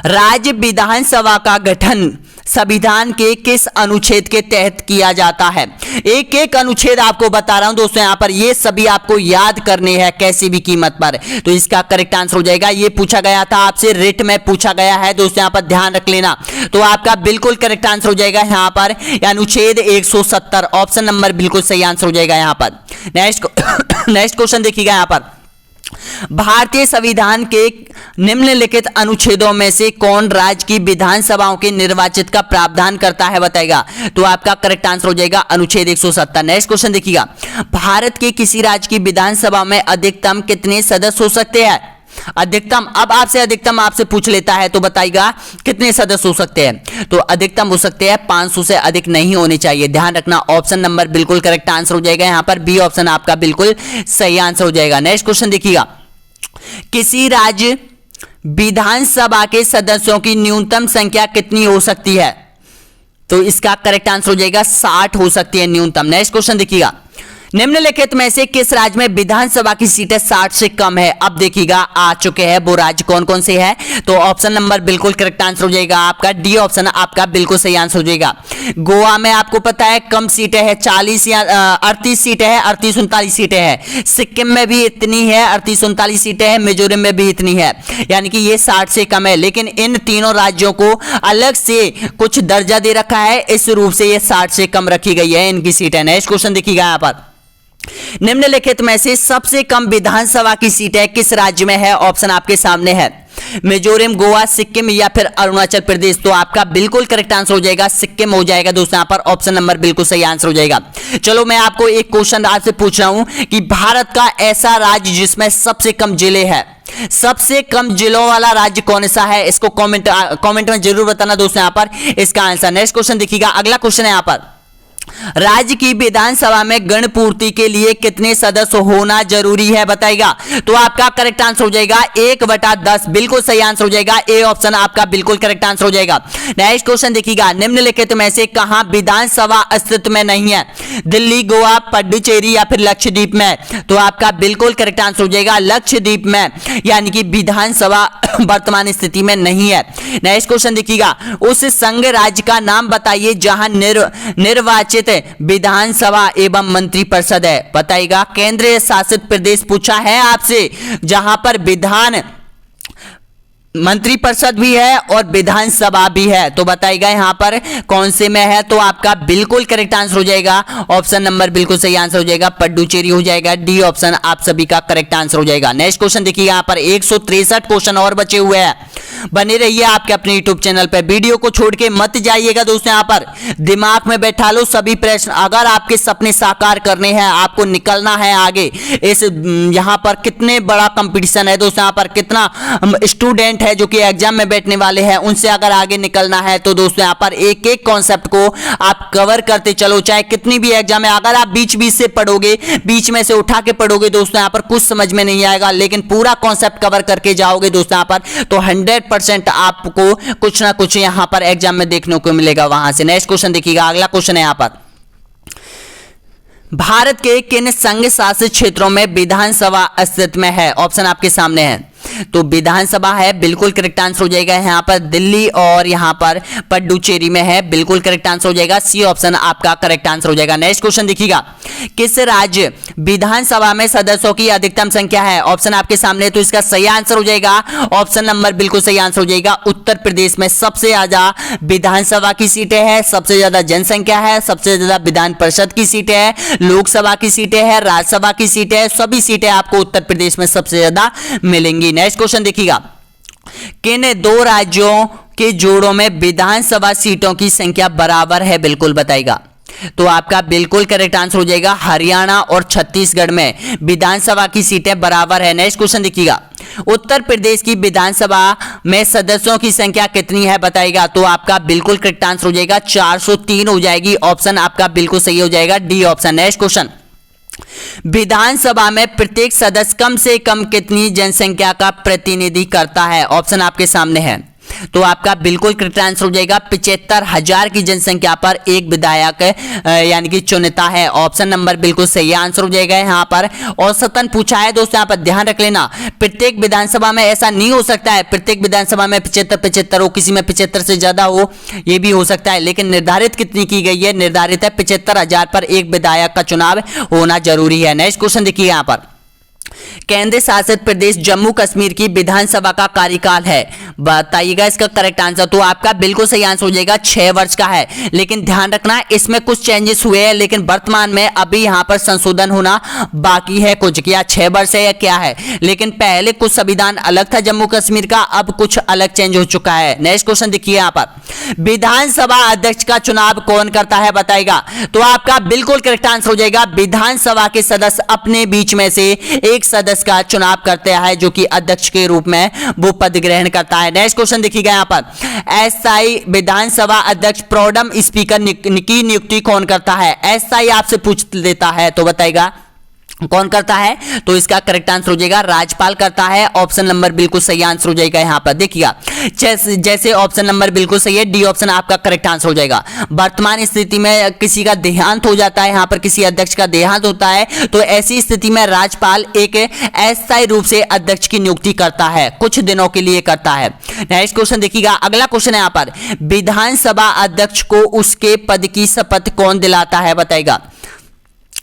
राज्य विधानसभा का गठन संविधान के किस अनुच्छेद के तहत किया जाता है? एक एक अनुच्छेद आपको बता रहा हूं दोस्तों यहां पर, ये सभी आपको याद करने हैं कैसी भी कीमत पर। तो इसका करेक्ट आंसर हो जाएगा, ये पूछा गया था आपसे, रिट में पूछा गया है दोस्तों, यहां पर ध्यान रख लेना। तो आपका बिल्कुल करेक्ट आंसर हो जाएगा यहां पर अनुच्छेद 170, ऑप्शन नंबर बिल्कुल सही आंसर हो जाएगा यहां पर। नेक्स्ट क्वेश्चन देखिएगा यहां पर, भारतीय संविधान के निम्नलिखित अनुच्छेदों में से कौन राज्य की विधानसभाओं के निर्वाचित का प्रावधान करता है? बताएगा। तो आपका करेक्ट आंसर हो जाएगा अनुच्छेद 170। नेक्स्ट क्वेश्चन देखिएगा, भारत के किसी राज्य की विधानसभा में अधिकतम कितने सदस्य हो सकते हैं? अधिकतम, अब अधिकतम आपसे पूछ लेता है तो बताइएगा कितने सदस्य हो सकते हैं? तो अधिकतम हो सकते हैं 500 से अधिक नहीं होने चाहिए। ध्यान रखना, ऑप्शन नंबर बिल्कुल करेक्ट आंसर हो जाएगा यहां पर, बी ऑप्शन आपका बिल्कुल सही आंसर हो जाएगा। नेक्स्ट क्वेश्चन देखिएगा, किसी राज्य विधानसभा के सदस्यों की न्यूनतम संख्या कितनी हो सकती है? तो इसका करेक्ट आंसर हो जाएगा 60 हो सकती है न्यूनतम। नेक्स्ट क्वेश्चन देखिएगा, निम्नलिखित में से किस राज्य में विधानसभा की सीटें 60 से कम है? अब देखिएगा आ चुके हैं वो राज्य कौन कौन से हैं। तो ऑप्शन नंबर बिल्कुल करेक्ट आंसर हो जाएगा आपका डी ऑप्शन आपका बिल्कुल सही आंसर हो जाएगा। गोवा में आपको पता है कम सीटें हैं, 40 या 38 सीटें हैं, 38-39 सीटें हैं। सिक्किम में भी इतनी है, 38-39 सीटें हैं। मिजोरम में भी इतनी है, यानी कि ये 60 से कम है। लेकिन इन तीनों राज्यों को अलग से कुछ दर्जा दे रखा है, इस रूप से ये 60 से कम रखी गई है इनकी सीटें। नेक्स्ट क्वेश्चन देखिएगा यहाँ पर, निम्नलिखित में से सबसे कम विधानसभा की सीटें किस राज्य में है? ऑप्शन आपके सामने है, मिजोरम, गोवा, सिक्किम या फिर अरुणाचल प्रदेश। तो आपका बिल्कुल करेक्ट आंसर हो जाएगा सिक्किम हो जाएगा दोस्तों, यहां पर ऑप्शन नंबर बिल्कुल सही आंसर हो जाएगा। चलो मैं आपको एक क्वेश्चन आपसे पूछ रहा हूं कि भारत का ऐसा राज्य जिसमें सबसे कम जिले हैं, सबसे कम जिलों वाला राज्य कौन सा है? इसको कमेंट में जरूर बताना दोस्तों यहां पर इसका आंसर। नेक्स्ट क्वेश्चन देखिएगा, अगला क्वेश्चन है यहां पर, राज्य की विधानसभा में गण पूर्ति के लिए कितने सदस्य होना जरूरी है बताएगा? तो आपका करेक्ट आंसर हो जाएगा 1/10, बिल्कुल सही आंसर हो जाएगा, ए ऑप्शन आपका बिल्कुल करेक्ट आंसर हो जाएगा। नेक्स्ट क्वेश्चन देखिएगा, निम्नलिखित में से कहां विधानसभा अस्तित्व में नहीं है? दिल्ली, गोवा, पुडुचेरी या फिर लक्षद्वीप में? तो आपका बिल्कुल करेक्ट आंसर हो जाएगा लक्षद्वीप में, यानी कि विधानसभा वर्तमान स्थिति में नहीं है। नेक्स्ट क्वेश्चन देखिएगा, उस संघ राज्य का नाम बताइए जहां निर्वाचित विधानसभा एवं मंत्रिपरिषद है, बताइएगा। केंद्रीय शासित प्रदेश पूछा है आपसे जहां पर विधान मंत्रिपरिषद भी है और विधानसभा भी है, तो बताइएगा यहां पर कौन से में है? तो आपका बिल्कुल करेक्ट आंसर हो जाएगा ऑप्शन नंबर बिल्कुल सही आंसर हो जाएगा पुडुचेरी हो जाएगा, डी ऑप्शन आप सभी का करेक्ट आंसर हो जाएगा। नेक्स्ट क्वेश्चन देखिए, यहां पर 163 क्वेश्चन और बचे हुए हैं, बने रहिए आपके अपने यूट्यूब चैनल पर, वीडियो को छोड़ के मत जाइएगा दोस्तों। यहां पर दिमाग में बैठा लो सभी प्रश्न, अगर आपके सपने साकार करने हैं, आपको निकलना है आगे, इस यहां पर कितने बड़ा कंपटीशन है दोस्तों, यहां पर कितना स्टूडेंट है जो कि एग्जाम में बैठने वाले हैं, उनसे अगर आगे निकलना है तो दोस्तों यहां पर एक एक कॉन्सेप्ट को आप कवर करते चलो, चाहे कितनी भी एग्जाम है। अगर आप बीच बीच से पढ़ोगे, बीच में से उठा के पढ़ोगे दोस्तों, यहां पर कुछ समझ में नहीं आएगा, लेकिन पूरा कॉन्सेप्ट कवर करके जाओगे दोस्तों यहां पर, तो 100% आपको कुछ ना कुछ यहां पर एग्जाम में देखने को मिलेगा वहां से। नेक्स्ट क्वेश्चन देखिएगा, अगला क्वेश्चन है यहां पर, भारत के किन संघ शासित क्षेत्रों में विधानसभा अस्तित्व में है? ऑप्शन आपके सामने है, तो विधानसभा है बिल्कुल करेक्ट आंसर हो जाएगा यहां पर दिल्ली और यहां पर पुडुचेरी में है, बिल्कुल करेक्ट आंसर हो जाएगा, सी ऑप्शन आपका करेक्ट आंसर हो जाएगा। नेक्स्ट क्वेश्चन देखिएगा, किस राज्य विधानसभा में सदस्यों की अधिकतम संख्या है? ऑप्शन आपके सामने, तो इसका सही आंसर हो जाएगा ऑप्शन नंबर बिल्कुल सही आंसर हो जाएगा उत्तर प्रदेश में सबसे ज्यादा विधानसभा की सीटें हैं, सबसे ज्यादा जनसंख्या है, सबसे ज्यादा विधान परिषद की सीटें हैं, लोकसभा की सीटें हैं, राज्यसभा की सीटें हैं, सभी सीटें आपको उत्तर प्रदेश में सबसे ज्यादा मिलेंगी। नेक्स्ट क्वेश्चन देखिएगा, किन दो राज्यों के जोड़ों में विधानसभा सीटों की संख्या बराबर है? बिल्कुल बताएगा, तो आपका बिल्कुल करेक्ट आंसर हो जाएगा हरियाणा और छत्तीसगढ़ में विधानसभा की सीटें बराबर है। नेक्स्ट क्वेश्चन देखिएगा, उत्तर प्रदेश की विधानसभा में सदस्यों की संख्या कितनी है बताएगा? तो आपका बिल्कुल करेक्ट आंसर हो जाएगा 403 हो जाएगी, ऑप्शन आपका बिल्कुल सही हो जाएगा, डी ऑप्शन। नेक्स्ट क्वेश्चन, विधानसभा में प्रत्येक सदस्य कम से कम कितनी जनसंख्या का प्रतिनिधि करता है? ऑप्शन आपके सामने है, तो आपका बिल्कुल करेक्ट आंसर हो जाएगा 75,000 की जनसंख्या पर एक विधायक यानी कि चुनता है, ऑप्शन नंबर बिल्कुल सही आंसर हो जाएगा। यहां पर औसतन पूछा है दोस्तों, यहां पर ध्यान रख लेना, प्रत्येक विधानसभा में ऐसा नहीं हो सकता है प्रत्येक विधानसभा में 75 हो, किसी में 75 से ज्यादा हो, ये भी हो सकता है, लेकिन निर्धारित कितनी की गई है? निर्धारित है 75,000 पर एक विधायक का चुनाव होना जरूरी है। नेक्स्ट क्वेश्चन देखिए, यहां पर केंद्र शासित प्रदेश जम्मू कश्मीर की विधानसभा का कार्यकाल है, बताइएगा इसका करेक्ट आंसर। तो आपका बिल्कुल सही आंसर हो जाएगा 6 वर्ष का है, लेकिन ध्यान रखना इसमें कुछ चेंजेस हुए हैं, लेकिन वर्तमान में अभी यहां पर संशोधन होना बाकी है, कुछ क्या 6 वर्ष है या क्या है, लेकिन पहले कुछ संविधान अलग था जम्मू कश्मीर का, अब कुछ अलग चेंज हो चुका है। नेक्स्ट क्वेश्चन देखिए, यहां पर विधानसभा अध्यक्ष का चुनाव कौन करता है बताएगा? तो आपका बिल्कुल करेक्ट आंसर हो जाएगा विधानसभा के सदस्य अपने बीच में से एक सदस्य का चुनाव करते हैं जो कि अध्यक्ष के रूप में वो पद ग्रहण करता है। नेक्स्ट क्वेश्चन देखिएगा, यहां पर अस्थायी विधानसभा अध्यक्ष प्रोडम स्पीकर की नियुक्ति कौन करता है? अस्थायी आपसे पूछ लेता है, तो बताएगा कौन करता है? तो इसका करेक्ट आंसर हो जाएगा राज्यपाल करता है। ऑप्शन नंबर बिल्कुल सही आंसर हो जाएगा यहाँ पर। देखिएगा जैसे ऑप्शन नंबर बिल्कुल सही है, डी ऑप्शन आपका करेक्ट आंसर हो जाएगा। वर्तमान स्थिति में किसी का देहांत हो जाता है, यहाँ पर किसी अध्यक्ष का देहांत होता है, तो ऐसी स्थिति में राज्यपाल एक अस्थायी रूप से अध्यक्ष की नियुक्ति करता है, कुछ दिनों के लिए करता है। नेक्स्ट क्वेश्चन देखिएगा, अगला क्वेश्चन है यहाँ पर, विधानसभा अध्यक्ष को उसके पद की शपथ कौन दिलाता है? बताएगा।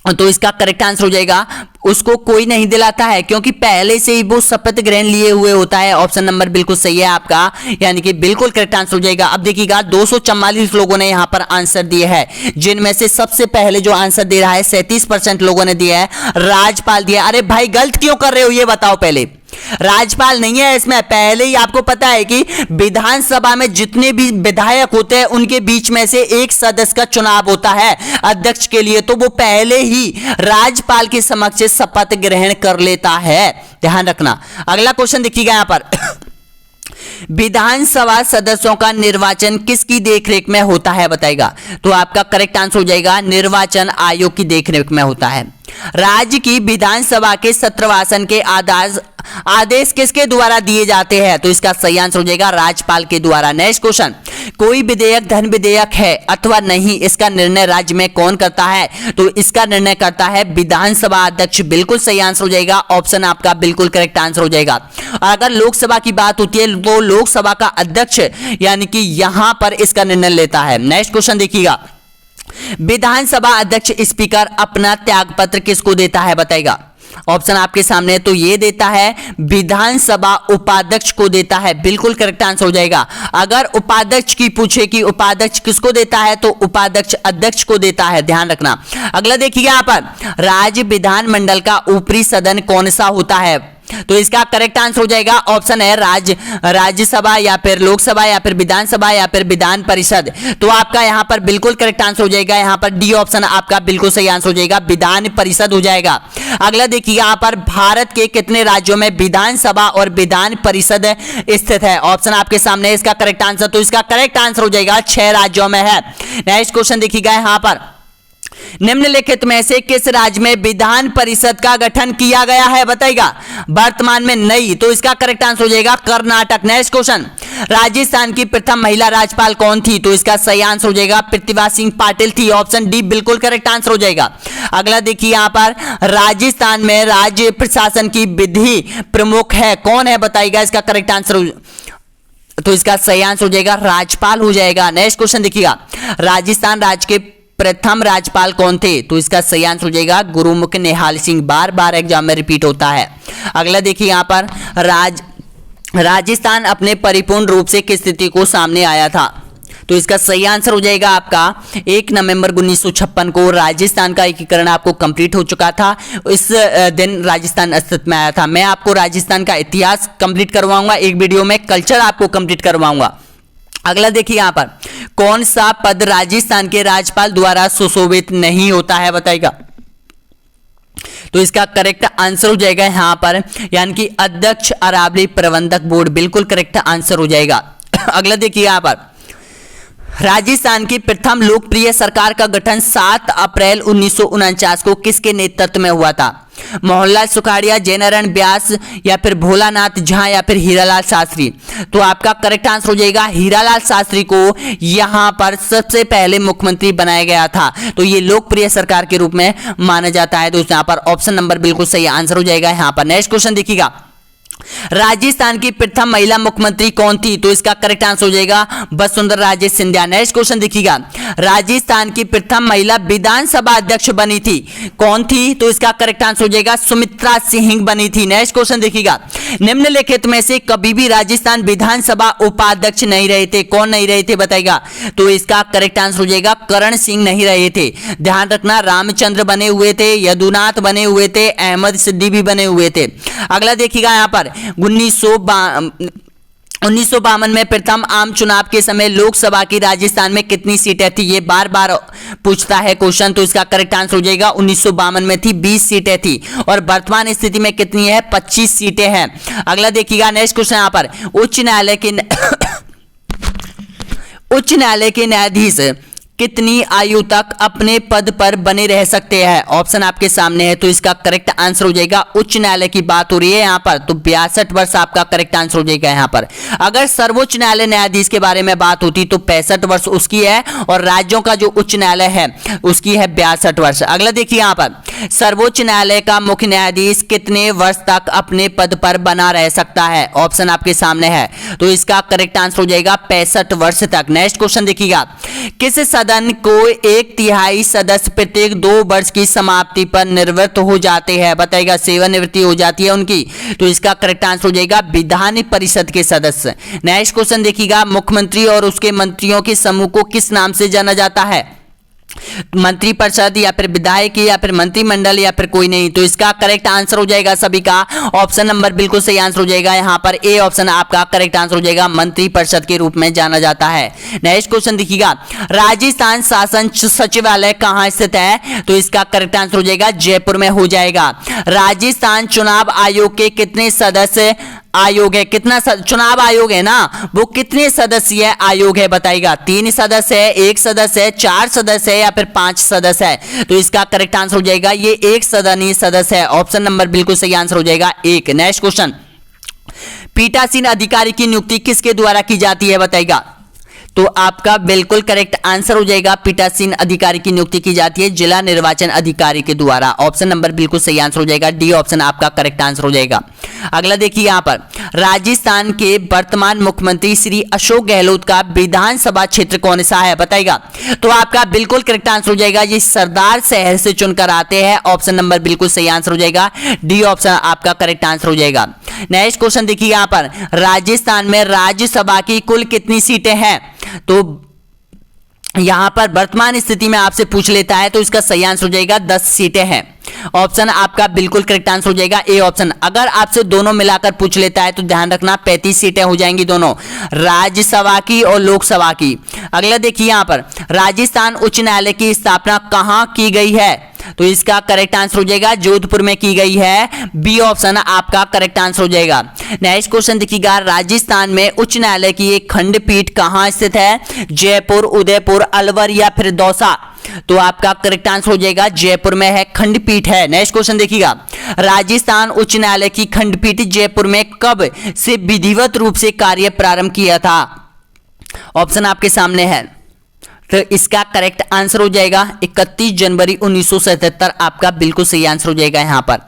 तो इसका करेक्ट आंसर हो जाएगा उसको कोई नहीं दिलाता है, क्योंकि पहले से ही वो शपथ ग्रहण लिए हुए होता है। ऑप्शन नंबर बिल्कुल सही है आपका, यानी कि बिल्कुल करेक्ट आंसर हो जाएगा। अब देखिएगा 244 लोगों ने यहां पर आंसर दिए हैं, जिनमें से सबसे पहले जो आंसर दे रहा है 37% लोगों ने दिया है राज्यपाल दिया। अरे भाई गलत क्यों कर रहे हो ये बताओ पहले। राज्यपाल नहीं है इसमें। पहले ही आपको पता है कि विधानसभा में जितने भी विधायक होते हैं उनके बीच में से एक सदस्य का चुनाव होता है अध्यक्ष के लिए, तो वो पहले ही राज्यपाल के समक्ष शपथ ग्रहण कर लेता है, ध्यान रखना। अगला क्वेश्चन देखिएगा यहां पर, विधानसभा सदस्यों का निर्वाचन किसकी देखरेख में होता है? बताएगा। तो आपका करेक्ट आंसर हो जाएगा निर्वाचन आयोग की देखरेख में होता है। राज्य की विधानसभा के सत्रवासन के आदेश किसके द्वारा दिए जाते हैं? तो इसका सही आंसर हो जाएगा राज्यपाल के द्वारा। नेक्स्ट क्वेश्चन, कोई विधेयक धन विधेयक है अथवा नहीं, इसका निर्णय राज्य में कौन करता है? तो इसका निर्णय करता है विधानसभा अध्यक्ष। बिल्कुल सही आंसर हो जाएगा, ऑप्शन आपका बिल्कुल करेक्ट आंसर हो जाएगा। अगर लोकसभा की बात होती है तो लोकसभा का अध्यक्ष यानी कि यहां पर इसका निर्णय लेता है। नेक्स्ट क्वेश्चन देखिएगा, विधानसभा अध्यक्ष स्पीकर अपना त्यागपत्र किसको देता है? बताएगा। ऑप्शन आपके सामने, तो ये देता है विधानसभा उपाध्यक्ष को देता है। बिल्कुल करेक्ट आंसर हो जाएगा। अगर उपाध्यक्ष की पूछे कि उपाध्यक्ष किसको देता है, तो उपाध्यक्ष अध्यक्ष को देता है, ध्यान रखना। अगला देखिए यहां पर, राज्य विधानमंडल का ऊपरी सदन कौन सा होता है? तो इसका करेक्ट आंसर हो जाएगा ऑप्शन है राज्यसभा या फिर लोकसभा या फिर विधानसभा या फिर विधान परिषद। तो आपका यहां पर बिल्कुल करेक्ट आंसर हो जाएगा, यहां पर डी ऑप्शन आपका बिल्कुल सही आंसर हो जाएगा, विधान परिषद हो जाएगा। अगला देखिए यहां पर, भारत के कितने राज्यों में विधानसभा और विधान परिषद स्थित है? ऑप्शन आपके सामने, इसका करेक्ट आंसर, तो इसका करेक्ट आंसर हो जाएगा 6 राज्यों में है। नेक्स्ट क्वेश्चन देखिएगा यहां पर, निम्नलिखित में से किस राज्य में विधान परिषद का गठन किया गया है? बताइएगा। वर्तमान में नहीं, तो इसका करेक्ट आंसर हो जाएगा कर्नाटक। नेक्स्ट क्वेश्चन, राजस्थान की प्रथम महिला राज्यपाल कौन थी? तो इसका सही आंसर हो जाएगा प्रतिभा सिंह पाटिल थी। ऑप्शन डी बिल्कुल करेक्ट आंसर हो जाएगा। अगला देखिए यहां पर, राजस्थान में राज्य प्रशासन की विधि प्रमुख है कौन है? बताइएगा। इसका करेक्ट आंसर, तो इसका सही आंसर हो जाएगा राज्यपाल हो जाएगा। नेक्स्ट क्वेश्चन देखिएगा, राजस्थान राज्य के प्रथम राज्यपाल कौन थे? तो इसका सही आंसर हो जाएगा गुरुमुख निहाल सिंह। बार बार एग्जाम में रिपीट होता है। अगला देखिए यहां पर, राजस्थान अपने परिपूर्ण रूप से किस स्थिति को सामने आया था? तो इसका सही आंसर हो जाएगा आपका 1 नवंबर 1956 को राजस्थान का एकीकरण आपको कंप्लीट हो चुका था। इस दिन राजस्थान अस्तित्व में आया था। मैं आपको राजस्थान का इतिहास कंप्लीट करवाऊंगा एक वीडियो में, कल्चर आपको कंप्लीट करवाऊंगा। अगला देखिए यहां पर, कौन सा पद राजस्थान के राज्यपाल द्वारा सुशोभित नहीं होता है? बताइएगा। तो इसका करेक्ट आंसर हो जाएगा यहां पर, यानी कि अध्यक्ष अरावली प्रबंधक बोर्ड। बिल्कुल करेक्ट आंसर हो जाएगा। अगला देखिए यहां पर, राजस्थान की प्रथम लोकप्रिय सरकार का गठन 7 अप्रैल 1949 को किसके नेतृत्व में हुआ था? मोहनलाल सुखाड़िया, जयनारायण व्यास या फिर भोलानाथ झा या फिर हीरालाल शास्त्री? तो आपका करेक्ट आंसर हो जाएगा हीरालाल शास्त्री को यहां पर सबसे पहले मुख्यमंत्री बनाया गया था। तो ये लोकप्रिय सरकार के रूप में माना जाता है। तो यहां पर ऑप्शन नंबर बिल्कुल सही आंसर हो जाएगा यहां पर। नेक्स्ट क्वेश्चन देखिएगा, राजस्थान की प्रथम महिला मुख्यमंत्री कौन थी? तो इसका करेक्ट आंसर हो जाएगा वसुंधरा राजे सिंधिया। नेक्स्ट क्वेश्चन देखिएगा, राजस्थान की प्रथम महिला विधानसभा अध्यक्ष बनी थी कौन थी? तो इसका करेक्ट आंसर हो जाएगा सुमित्रा सिंह बनी थी। नेक्स्ट क्वेश्चन देखिएगा, निम्नलिखित में से कभी भी राजस्थान विधानसभा उपाध्यक्ष नहीं रहे थे, कौन नहीं रहे थे? बताइएगा। तो इसका करेक्ट आंसर हो जाएगा करण सिंह नहीं रहे थे। ध्यान रखना, रामचंद्र बने हुए थे, यदुनाथ बने हुए थे, अहमद सिद्दीकी भी बने हुए थे। अगला देखिएगा यहां पर, 1952 में प्रथम आम चुनाव के समय लोकसभा की राजस्थान में कितनी सीटें थी? ये बार बार पूछता है क्वेश्चन। तो इसका करेक्ट आंसर हो जाएगा 1952 में थी 20 सीटें थी, और वर्तमान स्थिति में कितनी है? 25 सीटें हैं। अगला देखिएगा नेक्स्ट क्वेश्चन यहां पर, उच्च न्यायालय के न्यायाधीश कितनी आयु तक अपने पद पर बने रह सकते हैं? ऑप्शन आपके सामने है, तो इसका करेक्ट आंसर हो जाएगा, उच्च न्यायालय की बात हो रही है यहाँ पर, तो 62 वर्ष आपका करेक्ट आंसर हो जाएगा यहाँ पर। अगर सर्वोच्च न्यायालय न्यायाधीश के बारे में बात होती तो 65 वर्ष उसकी है, और राज्यों का जो उच्च न्यायालय है उसकी है 62 वर्ष। अगला देखिए यहाँ पर, सर्वोच्च न्यायालय का मुख्य न्यायाधीश कितने वर्ष तक अपने पद पर बना रह सकता है? ऑप्शन आपके सामने है, तो इसका करेक्ट आंसर हो जाएगा 65 वर्ष तक। नेक्स्ट क्वेश्चन देखिएगा, किस सदन को 1/3 सदस्य प्रत्येक 2 वर्ष की समाप्ति पर निवृत्त हो जाते हैं? बताइएगा, सेवानिवृत्ति हो जाती है उनकी, तो इसका करेक्ट आंसर हो जाएगा विधान परिषद के सदस्य। नेक्स्ट क्वेश्चन देखिएगा, मुख्यमंत्री और उसके मंत्रियों के समूह को किस नाम से जाना जाता है? मंत्रिपरिषद या फिर विधायक या फिर मंत्रिमंडल या फिर कोई नहीं, तो इसका करेक्ट आंसर हो जाएगा सभी का ऑप्शन नंबर बिल्कुल सही आंसर हो जाएगा यहाँ पर, ए ऑप्शन आपका करेक्ट आंसर हो जाएगा, मंत्रिपरिषद के रूप में जाना जाता है। नेक्स्ट क्वेश्चन देखिएगा, राजस्थान शासन सचिवालय कहाँ स्थित है? तो इसका करेक्ट आंसर हो जाएगा जयपुर में हो जाएगा। राजस्थान चुनाव आयोग के कितने सदस्य आयोग है, कितना चुनाव आयोग है ना, वो कितने सदस्यीय आयोग है? बताइएगा, 3 सदस्य है, 1 सदस्य है, 4 सदस्य है या फिर 5 सदस्य है? तो इसका करेक्ट आंसर हो जाएगा ये 1 सदनीय सदस्य है, ऑप्शन नंबर बिल्कुल सही आंसर हो जाएगा 1। नेक्स्ट क्वेश्चन, पीठासीन अधिकारी की नियुक्ति किसके द्वारा की जाती है? बताइएगा, तो आपका बिल्कुल करेक्ट आंसर हो जाएगा, पीठासीन अधिकारी की नियुक्ति की जाती है जिला निर्वाचन अधिकारी के द्वारा, ऑप्शन नंबर बिल्कुल सही आंसर हो जाएगा, डी ऑप्शन आपका करेक्ट आंसर हो जाएगा। अगला देखिए यहाँ पर, राजस्थान के वर्तमान मुख्यमंत्री श्री अशोक गहलोत का विधानसभा क्षेत्र कौन सा है? बताइएगा, तो आपका बिल्कुल करेक्ट आंसर हो जाएगा, ये सरदार शहर से चुनकर आते हैं, ऑप्शन नंबर बिल्कुल सही आंसर हो जाएगा, डी ऑप्शन आपका करेक्ट आंसर हो जाएगा। नेक्स्ट क्वेश्चन देखिए यहाँ पर, राजस्थान में राज्यसभा की कुल कितनी सीटें हैं? तो यहां पर वर्तमान स्थिति में आपसे पूछ लेता है, तो इसका सही आंसर हो जाएगा 10 सीटें हैं, ऑप्शन आपका बिल्कुल करेक्ट आंसर हो जाएगा ए ऑप्शन। अगर आपसे दोनों मिलाकर पूछ लेता है तो ध्यान रखना 35 सीटें हो जाएंगी दोनों, राज्यसभा की और लोकसभा की। अगला देखिए यहां पर, राजस्थान उच्च न्यायालय की स्थापना कहां की गई है? तो इसका करेक्ट आंसर हो जाएगा जोधपुर में की गई है, बी ऑप्शन आपका करेक्ट आंसर हो जाएगा। नेक्स्ट क्वेश्चन देखिएगा, राजस्थान में उच्च न्यायालय की एक खंडपीठ कहां स्थित है? जयपुर, उदयपुर, अलवर या फिर दौसा? तो आपका करेक्ट आंसर हो जाएगा जयपुर में है, खंडपीठ है। नेक्स्ट क्वेश्चन देखिएगा, राजस्थान उच्च न्यायालय की खंडपीठ जयपुर में कब से विधिवत रूप से कार्य प्रारंभ किया था? ऑप्शन आपके सामने है, तो इसका करेक्ट आंसर हो जाएगा 31 जनवरी 1977 आपका बिल्कुल सही आंसर हो जाएगा यहां पर।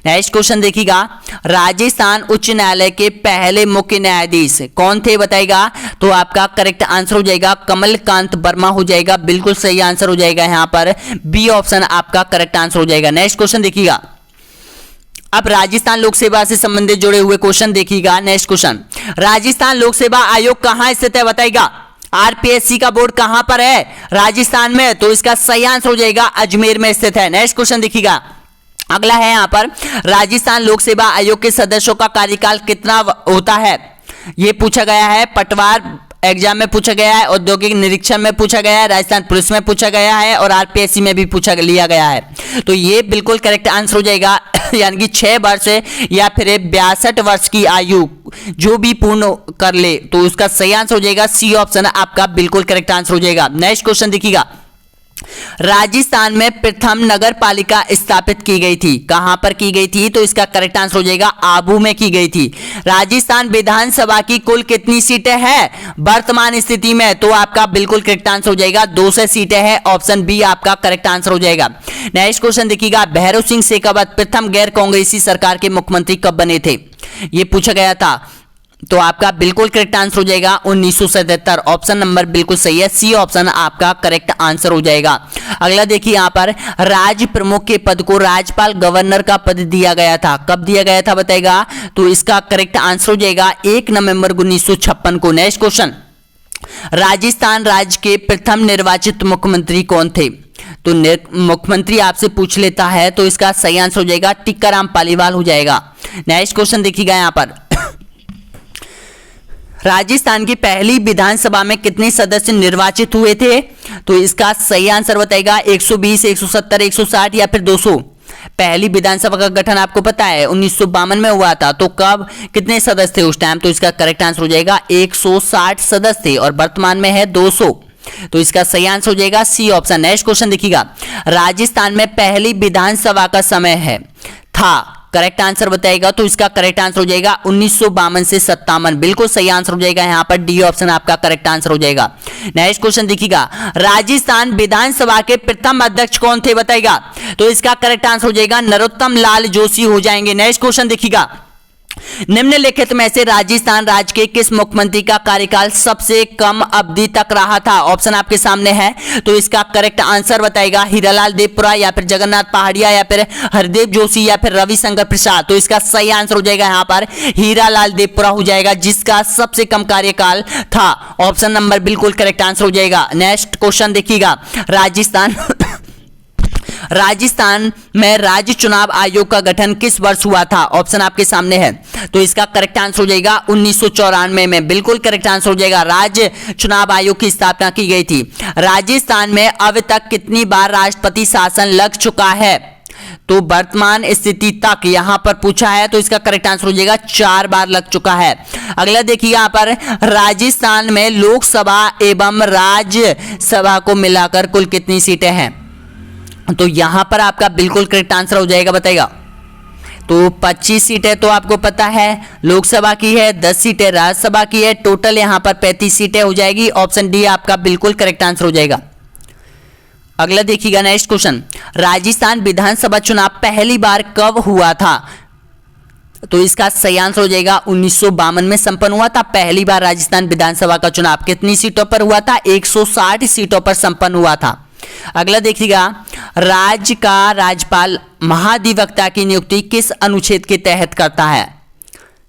नेक्स्ट क्वेश्चन देखिएगा, राजस्थान उच्च न्यायालय के पहले मुख्य न्यायाधीश कौन थे? बताइएगा, तो आपका करेक्ट आंसर हो जाएगा कमलकांत वर्मा हो जाएगा, बिल्कुल सही आंसर हो जाएगा यहां पर, बी ऑप्शन आपका करेक्ट आंसर हो जाएगा। नेक्स्ट क्वेश्चन देखिएगा, अब राजस्थान लोक सेवा से संबंधित जुड़े हुए क्वेश्चन देखिएगा। नेक्स्ट क्वेश्चन, राजस्थान लोक सेवा आयोग कहां स्थित है? बताइएगा, आरपीएससी का बोर्ड कहां पर है? राजस्थान में, तो इसका सही आंसर हो जाएगा अजमेर में स्थित है। नेक्स्ट क्वेश्चन देखिएगा, अगला है यहां पर, राजस्थान लोक सेवा आयोग के सदस्यों का कार्यकाल कितना होता है? यह पूछा गया है, पटवार एग्जाम में पूछा गया है, औद्योगिक निरीक्षण में पूछा गया है, राजस्थान पुलिस में पूछा गया है और आरपीएससी में भी पूछा लिया गया है। तो ये बिल्कुल करेक्ट आंसर हो जाएगा यानी कि 6 वर्ष या फिर 62 वर्ष की आयु जो भी पूर्ण कर ले, तो उसका सही आंसर हो जाएगा सी ऑप्शन आपका बिल्कुल करेक्ट आंसर हो जाएगा। नेक्स्ट क्वेश्चन देखिएगा, राजस्थान में प्रथम नगर पालिका स्थापित की गई थी, कहां पर की गई थी? तो इसका करेक्ट आंसर हो जाएगा आबू में की गई थी। राजस्थान विधानसभा की कुल कितनी सीटें हैं वर्तमान स्थिति में? तो आपका बिल्कुल करेक्ट आंसर हो जाएगा 200 सीटें हैं, ऑप्शन बी आपका करेक्ट आंसर हो जाएगा। नेक्स्ट क्वेश्चन देखिएगा, भैरव सिंह शेखावत प्रथम गैर कांग्रेसी सरकार के मुख्यमंत्री कब बने थे? यह पूछा गया था, तो आपका बिल्कुल करेक्ट आंसर हो जाएगा 1977, ऑप्शन नंबर बिल्कुल सही है, सी ऑप्शन आपका करेक्ट आंसर हो जाएगा। अगला देखिए यहां पर, राज्य प्रमुख के पद को राज्यपाल गवर्नर का पद दिया गया था, कब दिया गया था? बताएगा, तो इसका करेक्ट आंसर हो जाएगा 1 नवंबर 1956 को। नेक्स्ट क्वेश्चन, राजस्थान राज्य के प्रथम निर्वाचित मुख्यमंत्री कौन थे? तो मुख्यमंत्री आपसे पूछ लेता है, तो इसका सही आंसर हो जाएगा टिक्काराम पालीवाल हो जाएगा। नेक्स्ट क्वेश्चन देखिएगा यहां पर, राजस्थान की पहली विधानसभा में कितने सदस्य निर्वाचित हुए थे? तो इसका सही आंसर बताएगा 120, 170, 160 या फिर 200। पहली विधानसभा का गठन आपको पता है 1952 में हुआ था, तो कब कितने सदस्य थे उस टाइम? तो इसका करेक्ट आंसर हो जाएगा 160 सदस्य थे और वर्तमान में है 200। तो इसका सही आंसर हो जाएगा सी ऑप्शन। नेक्स्ट क्वेश्चन देखिएगा, राजस्थान में पहली विधानसभा का समय है था, करेक्ट आंसर बताएगा। तो इसका करेक्ट आंसर हो जाएगा 1952 से 57, बिल्कुल सही आंसर हो जाएगा यहाँ पर डी ऑप्शन आपका करेक्ट आंसर हो जाएगा। नेक्स्ट क्वेश्चन देखिएगा, राजस्थान विधानसभा के प्रथम अध्यक्ष कौन थे बताएगा। तो इसका करेक्ट आंसर हो जाएगा नरोत्तम लाल जोशी हो जाएंगे। नेक्स्ट क्वेश्चन देखिएगा, निम्नलिखित में से राजस्थान राज्य के किस मुख्यमंत्री का कार्यकाल सबसे कम अवधि तक रहा था। ऑप्शन आपके सामने है, तो इसका करेक्ट आंसर बताएगा हीरालाल देवपुरा या फिर जगन्नाथ पहाड़िया या फिर हरदेव जोशी या फिर रविशंकर प्रसाद। तो इसका सही आंसर हो जाएगा यहाँ पर हीरालाल देवपुरा हो जाएगा, जिसका सबसे कम कार्यकाल था। ऑप्शन नंबर बिल्कुल करेक्ट आंसर हो जाएगा। नेक्स्ट क्वेश्चन देखिएगा, राजस्थान में राज्य चुनाव आयोग का गठन किस वर्ष हुआ था। ऑप्शन आपके सामने है, तो इसका करेक्ट आंसर हो जाएगा 1994 में, बिल्कुल करेक्ट आंसर हो जाएगा। राज्य चुनाव आयोग की स्थापना की गई थी। राजस्थान में अब तक कितनी बार राष्ट्रपति शासन लग चुका है। तो वर्तमान स्थिति तक यहां पर पूछा है, तो इसका करेक्ट आंसर हो जाएगा 4 बार लग चुका है। अगला देखिए यहां पर, राजस्थान में लोकसभा एवं राज्यसभा को मिलाकर कुल कितनी सीटें हैं। तो यहां पर आपका बिल्कुल करेक्ट आंसर हो जाएगा बताएगा। तो 25 सीटें तो आपको पता है लोकसभा की है, 10 सीटें राज्यसभा की है, टोटल यहां पर 35 सीटें हो जाएगी। ऑप्शन डी आपका बिल्कुल करेक्ट आंसर हो जाएगा। अगला देखिएगा नेक्स्ट क्वेश्चन, राजस्थान विधानसभा चुनाव पहली बार कब हुआ था। तो इसका सही आंसर हो जाएगा 1952 में संपन्न हुआ था पहली बार राजस्थान विधानसभा का चुनाव। कितनी सीटों पर हुआ था, 160 सीटों पर संपन्न हुआ था। अगला देखिएगा, राज्य का राज्यपाल महाधिवक्ता की नियुक्ति किस अनुच्छेद के तहत करता है।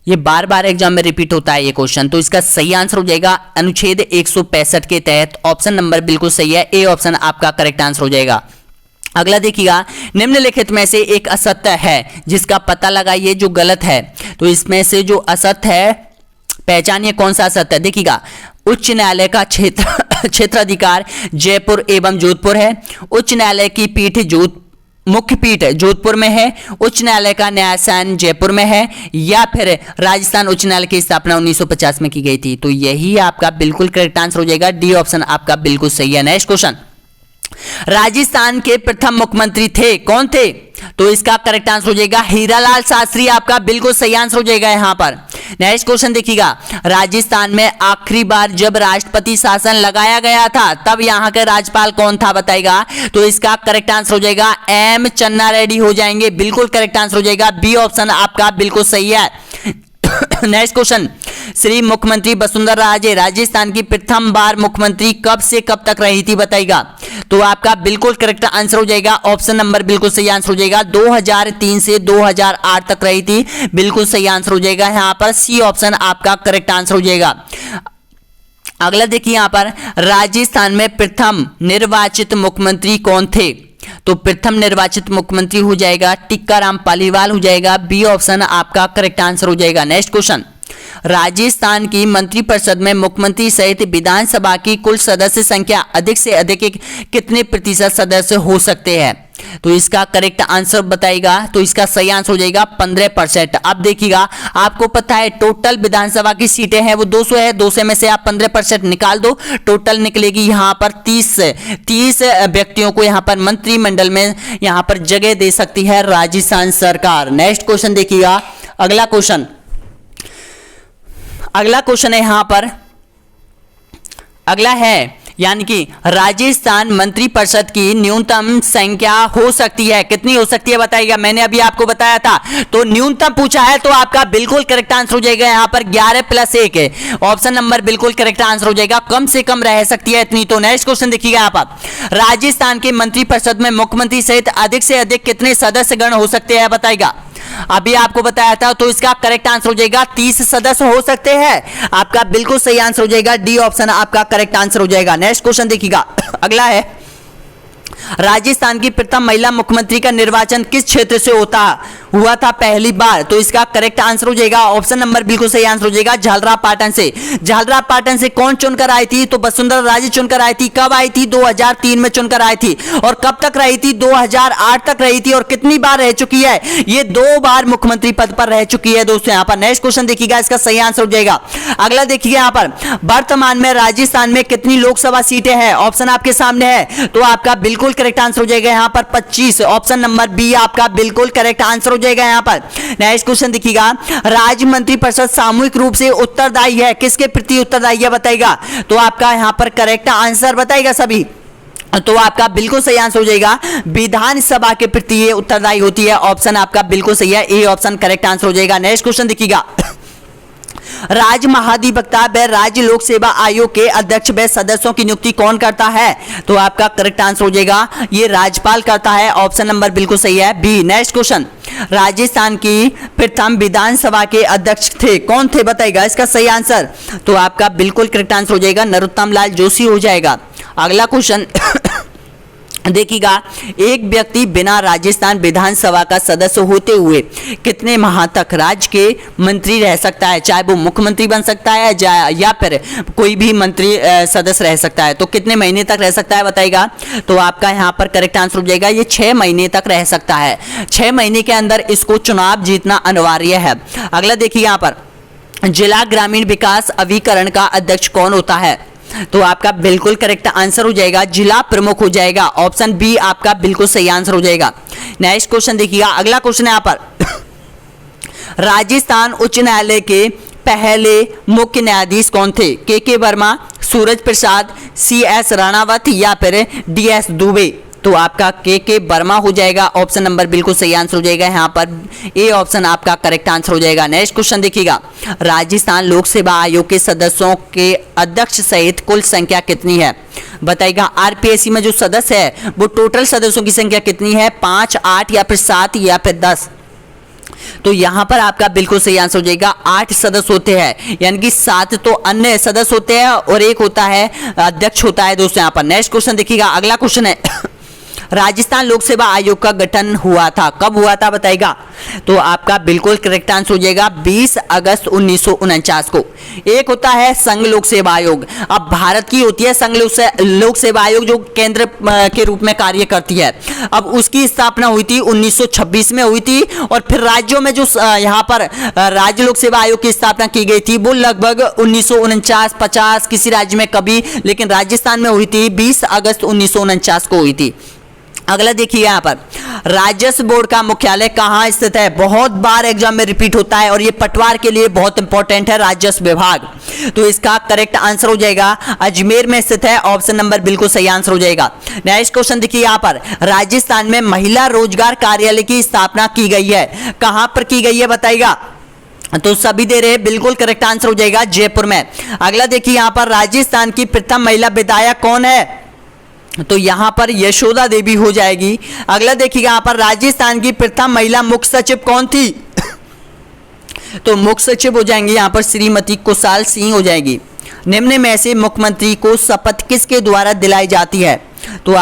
ये बार बार एग्जाम में रिपीट होता है ये क्वेश्चन, तो इसका सही आंसर हो जाएगा अनुच्छेद 165 के तहत। ऑप्शन नंबर बिल्कुल सही है, ए ऑप्शन आपका करेक्ट आंसर हो जाएगा। अगला देखिएगा, निम्नलिखित में से एक असत्य है जिसका पता लगाइए जो गलत है। तो इसमें से जो असत्य है पहचानिए कौन सा असत्य है। देखिएगा, उच्च न्यायालय का क्षेत्राधिकार जयपुर एवं जोधपुर है। उच्च न्यायालय की मुख्य पीठ जोधपुर में है। उच्च न्यायालय का न्यायासन जयपुर में है, या फिर राजस्थान उच्च न्यायालय की स्थापना 1950 में की गई थी। तो यही आपका बिल्कुल करेक्ट आंसर हो जाएगा, डी ऑप्शन आपका बिल्कुल सही है। नेक्स्ट क्वेश्चन, राजस्थान के प्रथम मुख्यमंत्री थे कौन थे। तो इसका करेक्ट आंसर हो जाएगा हीरालाल शास्त्री, आपका बिल्कुल सही आंसर हो जाएगा यहां पर। नेक्स्ट क्वेश्चन देखिएगा, राजस्थान में आखिरी बार जब राष्ट्रपति शासन लगाया गया था तब यहां के राज्यपाल कौन था बताएगा। तो इसका करेक्ट आंसर हो जाएगा एम चन्ना रेड्डी हो जाएंगे, बिल्कुल करेक्ट आंसर हो जाएगा, बी ऑप्शन आपका बिल्कुल सही है। नेक्स्ट क्वेश्चन, श्री मुख्यमंत्री वसुंधरा राजे राजस्थान की प्रथम बार मुख्यमंत्री कब से कब तक रही थी बताएगा। तो आपका बिल्कुल करेक्ट आंसर हो जाएगा, ऑप्शन नंबर बिल्कुल सही आंसर हो जाएगा, 2003 से 2008 तक रही थी, बिल्कुल सही आंसर हो जाएगा यहां पर, सी ऑप्शन आपका करेक्ट आंसर हो जाएगा। अगला देखिए यहां पर, राजस्थान में प्रथम निर्वाचित मुख्यमंत्री कौन थे। तो प्रथम निर्वाचित मुख्यमंत्री हो जाएगा टिक्काराम पालीवाल हो जाएगा, बी ऑप्शन आपका करेक्ट आंसर हो जाएगा। नेक्स्ट क्वेश्चन, राजस्थान की मंत्रिपरिषद में मुख्यमंत्री सहित विधानसभा की कुल सदस्य संख्या अधिक से अधिक कितने प्रतिशत सदस्य हो सकते हैं। तो इसका करेक्ट आंसर बताएगा। तो इसका सही आंसर हो जाएगा 15%। अब देखिएगा, आपको पता है टोटल विधानसभा की सीटें हैं वो 200 है, 200 में से आप 15% निकाल दो, टोटल निकलेगी यहां पर 30 व्यक्तियों को यहां पर मंत्रिमंडल में यहां पर जगह दे सकती है राजस्थान सरकार। नेक्स्ट क्वेश्चन देखिएगा, अगला क्वेश्चन है यहां पर, अगला है यानी कि राजस्थान मंत्रिपरिषद की न्यूनतम संख्या हो सकती है, कितनी हो सकती है बताइएगा। मैंने अभी आपको बताया था, तो न्यूनतम पूछा है तो आपका बिल्कुल करेक्ट आंसर हो जाएगा यहां पर 11 + 1 है, ऑप्शन नंबर बिल्कुल करेक्ट आंसर हो जाएगा, कम से कम रह सकती है इतनी। तो नेक्स्ट क्वेश्चन देखिएगा यहां पर, राजस्थान के मंत्रिपरिषद में मुख्यमंत्री सहित अधिक से अधिक कितने सदस्य गण हो सकते हैं बताइएगा। अभी आपको बताया था, तो इसका करेक्ट आंसर हो जाएगा 30 सदस्य हो सकते हैं, आपका बिल्कुल सही आंसर हो जाएगा, डी ऑप्शन आपका करेक्ट आंसर हो जाएगा। नेक्स्ट क्वेश्चन देखिएगा, अगला है, राजस्थान की प्रथम महिला मुख्यमंत्री का निर्वाचन किस क्षेत्र से हुआ था पहली बार? तो इसका करेक्ट आंसर हो जाएगा ऑप्शन नंबर बिल्कुल सही आंसर हो जाएगा झालरापाटन से। झालरापाटन से कौन चुनकर आई थी? तो वसुंधरा राजे चुनकर आई थी। कब आई थी? 2003 में चुनकर आई थी। और कब तक रही थी? 2008 तक रही थी। और कितनी बार रह चुकी है? ये 2 बार मुख्यमंत्री पद पर रह चुकी है दोस्तों। यहां पर नेक्स्ट क्वेश्चन देखिएगा, इसका सही आंसर हो जाएगा। अगला देखिए यहां पर, वर्तमान में राजस्थान में कितनी लोकसभा सीटें हैं? ऑप्शन आपके सामने है, तो आपका बिल्कुल करेक्ट आंसर हो जाएगा यहां पर 25। ऑप्शन नंबर बी आपका बिल्कुल करेक्ट आंसर हो जाएगा यहां पर। नेक्स्ट क्वेश्चन देखिएगा, राज्य मंत्रिपरिषद सामूहिक रूप से उत्तरदायी है, किसके प्रति उत्तरदायी है बताएगा? तो आपका यहां पर करेक्ट आंसर बताएगा सभी, तो आपका बिल्कुल सही आंसर हो जाएगा विधानसभा के प्रति ये उत्तरदायी होती है। ऑप्शन आपका बिल्कुल सही है, ए ऑप्शन करेक्ट आंसर हो जाएगा। नेक्स्ट क्वेश्चन देखिएगा, राज्य महाधिवक्ता व राज्य लोक सेवा आयोग के अध्यक्ष व सदस्यों की नियुक्ति कौन करता है? तो आपका करेक्ट आंसर हो जाएगा ये राज्यपाल करता है। ऑप्शन नंबर बिल्कुल सही है, बी। नेक्स्ट क्वेश्चन, राजस्थान की प्रथम विधानसभा के अध्यक्ष थे, कौन थे बताइएगा? इसका सही आंसर, तो आपका बिल्कुल करेक्ट आंसर हो जाएगा नरोत्तम लाल जोशी हो जाएगा। अगला क्वेश्चन देखिएगा, एक व्यक्ति बिना राजस्थान विधानसभा का सदस्य होते हुए कितने माह तक राज्य के मंत्री रह सकता है? चाहे वो मुख्यमंत्री बन सकता है या फिर कोई भी मंत्री सदस्य रह सकता है। तो कितने महीने तक रह सकता है बताइएगा? तो आपका यहाँ पर करेक्ट आंसर हो जाएगा ये 6 महीने तक रह सकता है। 6 महीने के अंदर इसको चुनाव जीतना अनिवार्य है। अगला देखिए यहाँ पर, जिला ग्रामीण विकास अभिकरण का अध्यक्ष कौन होता है? तो आपका बिल्कुल करेक्ट आंसर हो जाएगा जिला प्रमुख हो जाएगा। ऑप्शन बी आपका बिल्कुल सही आंसर हो जाएगा। नेक्स्ट क्वेश्चन देखिएगा, अगला क्वेश्चन है यहाँ पर, राजस्थान उच्च न्यायालय के पहले मुख्य न्यायाधीश कौन थे? के वर्मा, सूरज प्रसाद, CS राणावत या फिर DS दुबे? तो आपका के वर्मा हो जाएगा। ऑप्शन नंबर बिल्कुल सही आंसर हो जाएगा यहाँ पर, ए ऑप्शन आपका करेक्ट आंसर हो जाएगा। नेक्स्ट क्वेश्चन देखिएगा, राजस्थान लोक सेवा आयोग के सदस्यों के अध्यक्ष सहित कुल संख्या कितनी है बताइएगा? RPSC में जो सदस्य है वो टोटल सदस्यों की संख्या कितनी है? 5, 8 या फिर 7 या फिर 10? तो यहां पर आपका बिल्कुल सही आंसर हो जाएगा 8 सदस्य होते हैं, यानी कि 7 तो अन्य सदस्य होते हैं और 1 होता है अध्यक्ष होता है दोस्तों यहाँ पर। नेक्स्ट क्वेश्चन देखिएगा, अगला क्वेश्चन है राजस्थान लोक सेवा आयोग का गठन हुआ था, कब हुआ था बताइएगा? तो आपका बिल्कुल करेक्ट आंसर हो जाएगा 20 अगस्त 1949 को। एक होता है संघ लोक सेवा आयोग, अब भारत की होती है संघ लोक सेवा आयोग जो केंद्र के रूप में कार्य करती है। अब उसकी स्थापना हुई थी 1926 में हुई थी, और फिर राज्यों में जो यहाँ पर राज्य लोक सेवा आयोग की स्थापना की गई थी वो लगभग 1949, 50 किसी राज्य में कभी, लेकिन राजस्थान में हुई थी 20 अगस्त 1949 को हुई थी। अगला देखिए यहाँ पर, राजस्व बोर्ड का मुख्यालय कहाँ स्थित है? बहुत बार एग्जाम में रिपीट होता है और ये पटवार के लिए बहुत इंपॉर्टेंट है राजस्व विभाग। तो इसका करेक्ट आंसर हो जाएगा अजमेर में स्थित है। ऑप्शन नंबर बिल्कुल सही आंसर हो जाएगा। नेक्स्ट क्वेश्चन देखिए यहाँ पर, राजस्थान में महिला रोजगार कार्यालय की स्थापना की गई है, कहाँ पर की गई है बताइएगा? तो सभी दे रहे हैं, बिल्कुल करेक्ट आंसर हो जाएगा जयपुर में। अगला देखिए यहाँ पर, राजस्थान की प्रथम महिला विधायक कौन है? तो यहां पर यशोदा देवी हो जाएगी। अगला देखिएगा यहाँ पर, राजस्थान की प्रथम महिला मुख्य सचिव कौन थी? तो मुख्य सचिव हो जाएंगी यहाँ पर श्रीमती कुशाल सिंह हो जाएगी। निम्न में से मुख्यमंत्री को शपथ किसके द्वारा दिलाई जाती है? तो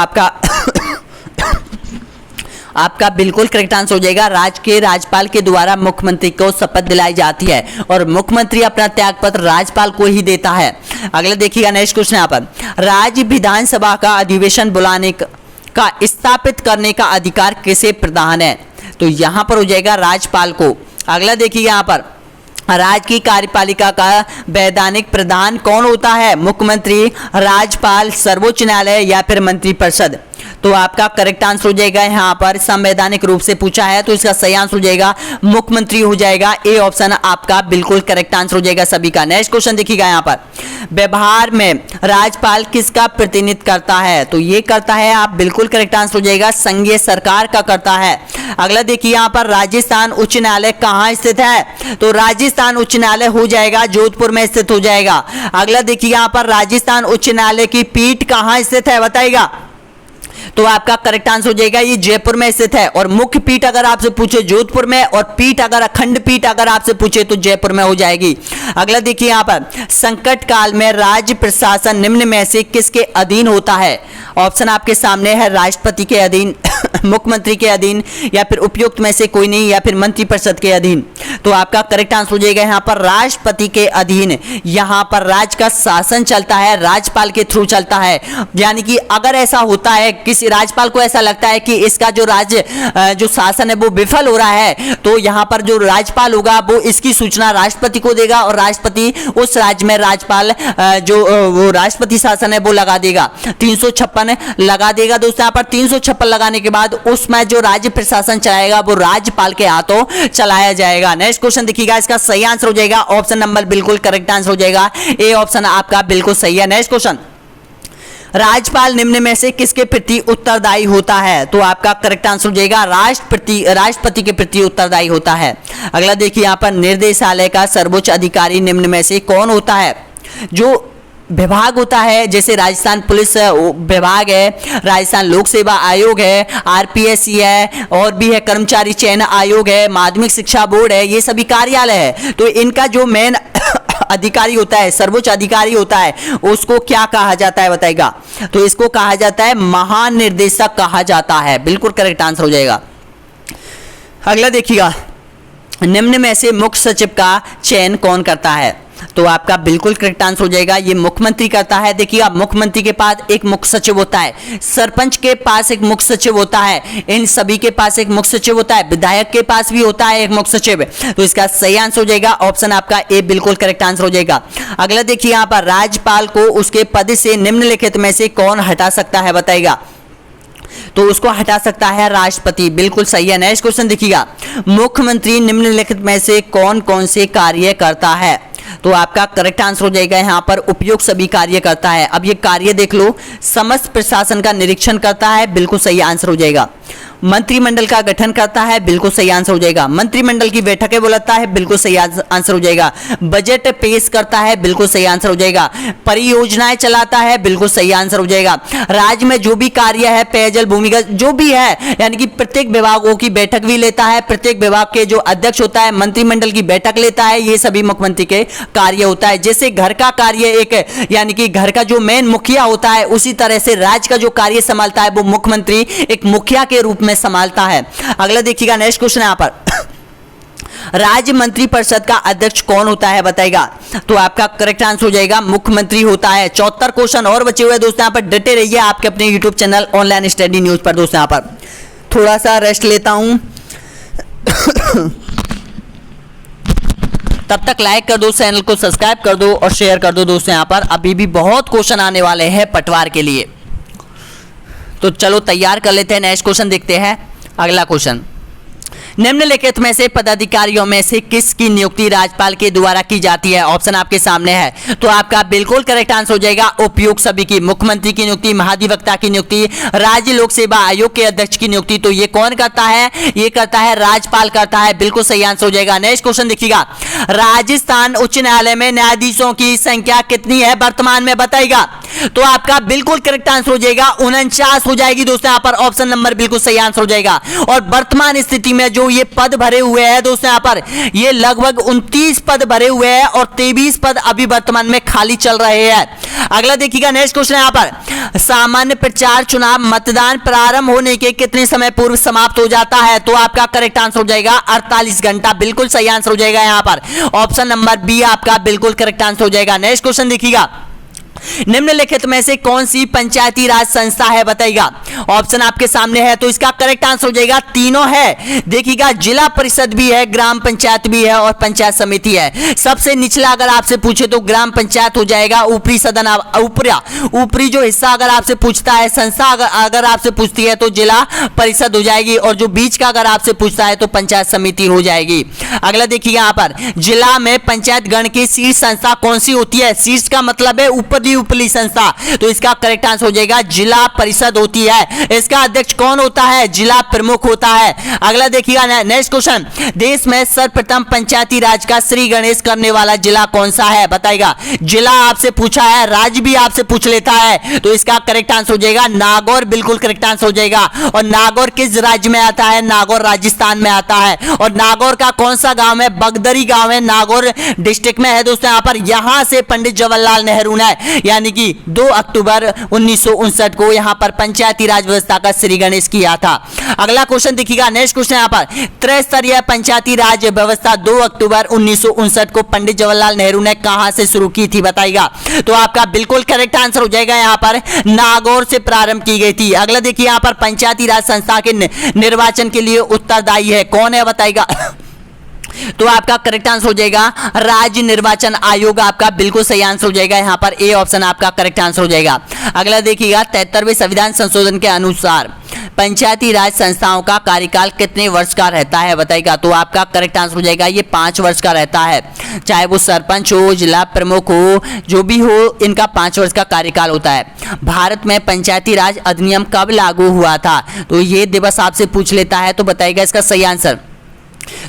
आपका बिल्कुल करेक्ट आंसर हो जाएगा राज्य के राज्यपाल के द्वारा मुख्यमंत्री को शपथ दिलाई जाती है, और मुख्यमंत्री अपना त्यागपत्र राज्यपाल को ही देता है। अगला देखिएगा नेक्स्ट क्वेश्चन यहाँ पर, राज्य विधानसभा का अधिवेशन बुलाने का स्थापित करने का अधिकार किसे प्रदान है? तो यहाँ पर हो जाएगा राज्यपाल को। अगला देखिए यहाँ पर, राज्य की कार्यपालिका का वैधानिक प्रधान कौन होता है? मुख्यमंत्री, राज्यपाल, सर्वोच्च न्यायालय या फिर मंत्रिपरिषद? तो आपका करेक्ट आंसर हो जाएगा यहाँ पर संवैधानिक रूप से पूछा है तो इसका सही आंसर हो जाएगा मुख्यमंत्री हो जाएगा। ए ऑप्शन आपका बिल्कुल करेक्ट आंसर हो जाएगा सभी का। नेक्स्ट क्वेश्चन देखिएगा यहाँ पर, व्यवहार में राज्यपाल किसका प्रतिनिधित्व करता है? तो ये करता है, आप बिल्कुल करेक्ट आंसर हो जाएगा संघीय सरकार का करता है। अगला देखिए यहाँ पर, राजस्थान उच्च न्यायालय कहाँ स्थित है? तो राजस्थान उच्च न्यायालय हो जाएगा जोधपुर में स्थित हो जाएगा। अगला देखिए यहाँ पर, राजस्थान उच्च न्यायालय की पीठ कहाँ स्थित है बताइएगा? तो आपका करेक्ट आंसर हो जाएगा ये जयपुर में स्थित है, और मुख्य पीठ अगर आपसे पूछे जोधपुर में, और पीठ अगर अखंड पीठ अगर आपसे पूछे तो जयपुर में हो जाएगी। अगला देखिए यहाँ पर, संकट काल में राज्य प्रशासन निम्न में से किसके अधीन होता है? ऑप्शन आपके सामने है, राष्ट्रपति के अधीन, मुख्यमंत्री के अधीन, या फिर उपयुक्त में से कोई नहीं, या फिर मंत्रिपरिषद के अधीन। तो आपका करेक्ट आंसर हो जाएगा यहाँ पर राष्ट्रपति के अधीन। यहाँ पर राज्य का शासन चलता है, राज्यपाल के थ्रू चलता है। यानी कि अगर ऐसा होता है, किसी राज्यपाल को ऐसा लगता है कि इसका जो जो शासन है वो विफल हो रहा है, तो यहाँ पर जो राज्यपाल होगा वो इसकी सूचना राष्ट्रपति को देगा, और राष्ट्रपति उस राज्य में राज्यपाल जो वो राष्ट्रपति शासन है वो लगा देगा, 356 लगा देगा। दोस्तों यहाँ पर 356 लगाने के बाद उसमें जो राज्य प्रशासन चलाएगा वो राज्यपाल के हाथों चलाया जाएगा। नेक्स्ट क्वेश्चन देखिएगा, इसका सही आंसर हो जाएगा ऑप्शन नंबर बिल्कुल करेक्ट आंसर हो जाएगा, ए ऑप्शन आपका बिल्कुल सही है। नेक्स्ट क्वेश्चन, राज्यपाल निम्न में से किसके प्रति उत्तरदायी होता है? तो आपका करेक्ट आंसर हो जाएगा राष्ट्रपति के प्रति उत्तरदायी होता है। अगला देखिए यहाँ पर, निर्देशालय का सर्वोच्च अधिकारी निम्न में से कौन होता है? जो विभाग होता है, जैसे राजस्थान पुलिस विभाग है, राजस्थान लोक सेवा आयोग है, आरपीएससी है, और भी है कर्मचारी चयन आयोग है, माध्यमिक शिक्षा बोर्ड है, ये सभी कार्यालय है। तो इनका जो मेन अधिकारी होता है, सर्वोच्च अधिकारी होता है, उसको क्या कहा जाता है बताएगा? तो इसको कहा जाता है महानिर्देशक कहा जाता है। बिल्कुल करेक्ट आंसर हो जाएगा। अगला देखिएगा, निम्न में से मुख्य सचिव का चयन कौन करता है? तो आपका बिल्कुल करेक्ट आंसर हो जाएगा, ये मुख्यमंत्री करता है। देखिएगा, मुख्यमंत्री के पास एक मुख्य सचिव होता है, सरपंच के पास एक मुख्य सचिव होता है, इन सभी के पास एक मुख्य सचिव होता है, विधायक के पास भी होता है एक मुख्य सचिव। तो इसका सही आंसर हो जाएगा ऑप्शन आपका ए बिल्कुल करेक्ट आंसर हो जाएगा। अगला देखिए यहाँ पर, राज्यपाल को उसके पद से निम्नलिखित में से कौन हटा सकता है बताएगा? तो उसको हटा सकता है राष्ट्रपति। बिल्कुल सही है। नेक्स्ट क्वेश्चन देखिएगा, मुख्यमंत्री निम्नलिखित में से कौन कौन से कार्य करता है? तो आपका करेक्ट आंसर हो जाएगा यहाँ पर उपयुक्त सभी कार्य करता है। अब ये कार्य देख लो, समस्त प्रशासन का निरीक्षण करता है, बिल्कुल सही आंसर हो जाएगा। मंत्रिमंडल का गठन करता है, बिल्कुल सही आंसर हो जाएगा। मंत्रिमंडल की बैठकें बुलाता है, बिल्कुल सही आंसर हो जाएगा। बजट पेश करता है, बिल्कुल सही आंसर हो जाएगा। परियोजनाएं चलाता है, बिल्कुल सही आंसर हो जाएगा। राज्य में जो भी कार्य है, पेयजल, भूमिगत जो भी है, यानी कि प्रत्येक विभागों की बैठक भी लेता है, प्रत्येक विभाग के जो अध्यक्ष होता है मंत्रिमंडल की बैठक लेता है, ये सभी मुख्यमंत्री के कार्य होता है। जैसे घर का कार्य एक, यानी कि घर का जो मेन मुखिया होता है, उसी तरह से राज्य का जो कार्य संभालता है वो मुख्यमंत्री एक मुखिया के रूप में संभालता है। अगला देखिएगा, नेक्स्ट क्वेश्चन यहां पर, राज्य मंत्रिपरिषद का अध्यक्ष कौन होता है बताएगा? तो आपका करेक्ट आंसर हो जाएगा मुख्यमंत्री होता है। 74 क्वेश्चन और बचे हुए दोस्तों, यहां पर डटे रहिए आपके अपने YouTube channel online study news पर। दोस्तों यहां पर थोड़ा सा रेस्ट लेता हूं, तब तक लाइक कर दो, चैनल को सब्सक्राइब कर दो और शेयर कर दो। दोस्तों यहां पर अभी भी बहुत क्वेश्चन आने वाले हैं पटवार के लिए, तो चलो तैयार कर लेते हैं। नेक्स्ट क्वेश्चन देखते हैं। अगला क्वेश्चन, निम्नलिखित में से पदाधिकारियों में से किसकी नियुक्ति राज्यपाल के द्वारा की जाती है? ऑप्शन आपके सामने है। तो आपका बिल्कुल करेक्ट आंसर हो जाएगा उपयुक्त सभी की। मुख्यमंत्री की नियुक्ति, महाधिवक्ता की नियुक्ति, राज्य लोक सेवा आयोग के अध्यक्ष की नियुक्ति, तो ये कौन करता है? ये करता है राज्यपाल करता है। बिल्कुल सही आंसर हो जाएगा। नेक्स्ट क्वेश्चन देखिएगा, राजस्थान उच्च न्यायालय में न्यायाधीशों की संख्या कितनी है वर्तमान में बताइएगा? तो आपका बिल्कुल करेक्ट आंसर हो जाएगा 49 हो जाएगी। दोस्तों यहाँ पर ऑप्शन नंबर बिल्कुल सही आंसर हो जाएगा। और वर्तमान स्थिति में जो ये पद भरे हुए हैं दोस्तों, यहाँ पर ये लगभग 29 पद भरे हुए हैं और 23 पद अभी वर्तमान में खाली चल रहे हैं। अगला देखिएगा, नेक्स्ट क्वेश्चन यहाँ पर, सामान्य प्रचार चुनाव मतदान प्रारंभ होने के कितने समय पूर्व समाप्त हो जाता है? तो आपका करेक्ट आंसर हो जाएगा 48 घंटा। बिल्कुल सही आंसर हो जाएगा यहाँ पर ऑप्शन नंबर बी आपका बिल्कुल करेक्ट आंसर हो जाएगा। नेक्स्ट क्वेश्चन देखिएगा, निम्नलिखित में से कौन सी पंचायती राज संस्था है बताइएगा? ऑप्शन आपके सामने है, तो इसका करेक्ट आंसर हो जाएगा तीनों है। देखिएगा, जिला परिषद भी है, ग्राम पंचायत भी है और पंचायत समिति है। सबसे निचला अगर आपसे पूछे तो ग्राम पंचायत हो जाएगा। ऊपरी सदन, ऊपरी जो हिस्सा अगर आपसे पूछता है, संस्था अगर आपसे पूछती है तो जिला परिषद हो जाएगी, और जो बीच का अगर आपसे पूछता है तो पंचायत समिति हो जाएगी। अगला देखिए यहाँ पर, जिला में पंचायत गण की शीर्ष संस्था कौन सी होती है? शीर्ष का मतलब है उपली संस्था, तो इसका करेक्ट आंसर हो जाएगा जिला परिषद होती है। इसका अध्यक्ष कौन होता है? जिला प्रमुख होता है। अगला देखिएगा, नेक्स्ट क्वेश्चन, देश में सर्वप्रथम पंचायती राज का श्री गणेश करने वाला जिला कौन सा है बताइएगा? जिला आपसे पूछा है, राज्य भी आपसे पूछ लेता है, तो इसका करेक्ट आंसर हो जाएगा नागौर। बिल्कुल करेक्ट आंसर हो जाएगा। और नागौर किस राज्य में आता है? नागौर राजस्थान में आता है। और नागौर का कौन सा गांव है? बगदरी गांव है, नागौर डिस्ट्रिक्ट में है। दोस्तों यहाँ पर, यहां से पंडित जवाहरलाल नेहरू ने यानी कि 2 अक्टूबर 1959 को यहाँ पर पंचायती राज व्यवस्था का श्री गणेश किया था। अगला क्वेश्चन देखिएगा, नेक्स्ट क्वेश्चन यहाँ पर त्रिस्तरीय पंचायती राज व्यवस्था 2 अक्टूबर 1959 को पंडित जवाहरलाल नेहरू ने कहां से शुरू की थी बताइएगा। तो आपका बिल्कुल करेक्ट आंसर हो जाएगा यहाँ पर नागौर से प्रारंभ की गई थी। अगला देखिए यहाँ पर पंचायती राज संस्था के निर्वाचन के लिए उत्तरदायी है कौन है बताइएगा। तो आपका करेक्ट आंसर हो जाएगा राज्य निर्वाचन आयोग, आपका बिल्कुल सही आंसर हो जाएगा यहाँ पर ए ऑप्शन आपका करेक्ट आंसर हो जाएगा। अगला देखिएगा 73वें संविधान संशोधन के अनुसार पंचायती राज संस्थाओं का कार्यकाल कितने वर्ष का रहता है बताइएगा। तो आपका करेक्ट आंसर हो जाएगा ये 5 वर्ष का रहता है, चाहे वो सरपंच हो, जिला प्रमुख हो, जो भी हो, इनका 5 वर्ष का कार्यकाल होता है। भारत में पंचायती राज अधिनियम कब लागू हुआ था, तो ये दिवस आपसे पूछ लेता है, तो बताइएगा इसका सही आंसर।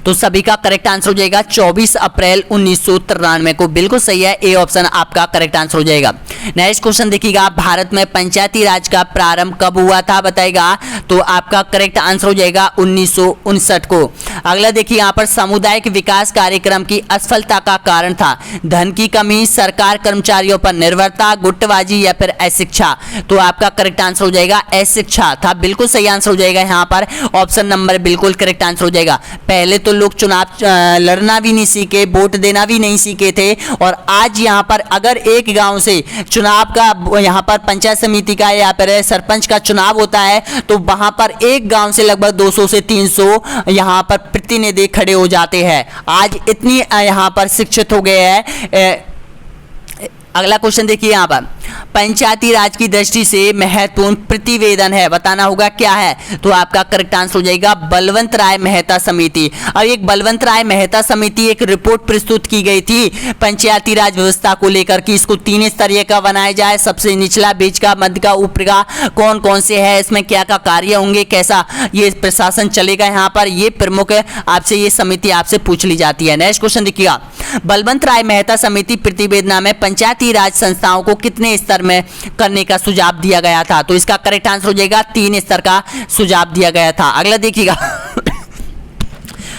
तो सभी का करेक्ट आंसर हो जाएगा 24 अप्रैल 1993 को, बिल्कुल सही है, ए ऑप्शन आपका करेक्ट आंसर हो जाएगा। नेक्स्ट क्वेश्चन देखिएगा, भारत में पंचायती राज का प्रारंभ कब हुआ था बताएगा। तो आपका करेक्ट आंसर हो जाएगा 1959 को। अगला देखिए यहाँ पर सामुदायिक विकास कार्यक्रम की असफलता का कारण था धन की कमी, सरकार कर्मचारियों पर निर्भरता, गुटबाजी या फिर अशिक्षा। तो आपका करेक्ट आंसर हो जाएगा अशिक्षा था, बिल्कुल सही आंसर हो जाएगा यहाँ पर ऑप्शन नंबर बिल्कुल करेक्ट आंसर हो जाएगा। पहले तो लोग चुनाव लड़ना भी नहीं सीखे, वोट देना भी नहीं सीखे थे, और आज यहाँ पर अगर एक गांव से चुनाव का यहाँ पर पंचायत समिति का या फिर सरपंच का चुनाव होता है तो वहां पर एक गांव से लगभग 200 से 300 यहाँ पर प्रतिनिधि खड़े हो जाते हैं। आज इतनी यहाँ पर शिक्षित हो गए हैं। अगला क्वेश्चन देखिए यहाँ पर पंचायती राज की दृष्टि से महत्वपूर्ण प्रतिवेदन है, बताना होगा क्या है। तो आपका करेक्ट आंसर हो जाएगा बलवंत राय मेहता समिति। और एक बलवंत राय मेहता समिति एक रिपोर्ट प्रस्तुत की गई थी पंचायती राज व्यवस्था को लेकर कि इसको 3 स्तरीय का बनाया जाए, सबसे निचला, बीच का, मध्य का, ऊपर का, कौन कौन से है, इसमें क्या क्या कार्य होंगे, कैसा ये प्रशासन चलेगा। यहाँ पर ये प्रमुख आपसे ये समिति आपसे पूछ ली जाती है। नेक्स्ट क्वेश्चन देखिएगा, बलवंत राय मेहता समिति प्रतिवेदन में पंचायती राज संस्थाओं को कितने स्तर में करने का सुझाव दिया गया था। तो इसका करेक्ट आंसर हो जाएगा 3 स्तर का सुझाव दिया गया था। अगला देखिएगा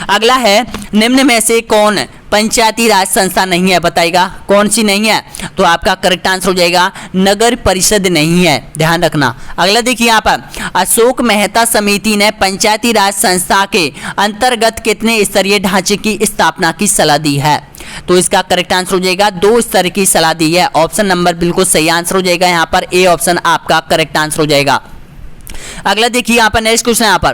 अगला है निम्न में से कौन पंचायती राज संस्था नहीं है बताइएगा, कौन सी नहीं है। तो आपका करेक्ट आंसर हो जाएगा नगर परिषद नहीं है, ध्यान रखना। अगला देखिए यहाँ पर अशोक मेहता समिति ने पंचायती राज संस्था के अंतर्गत कितने स्तरीय ढांचे की स्थापना की सलाह दी है। तो इसका करेक्ट आंसर हो जाएगा 2 स्तर की सलाह दी है, ऑप्शन नंबर बिल्कुल सही आंसर हो जाएगा यहाँ पर ए ऑप्शन आपका करेक्ट आंसर हो जाएगा। अगला देखिए यहाँ पर नेक्स्ट क्वेश्चन, यहाँ पर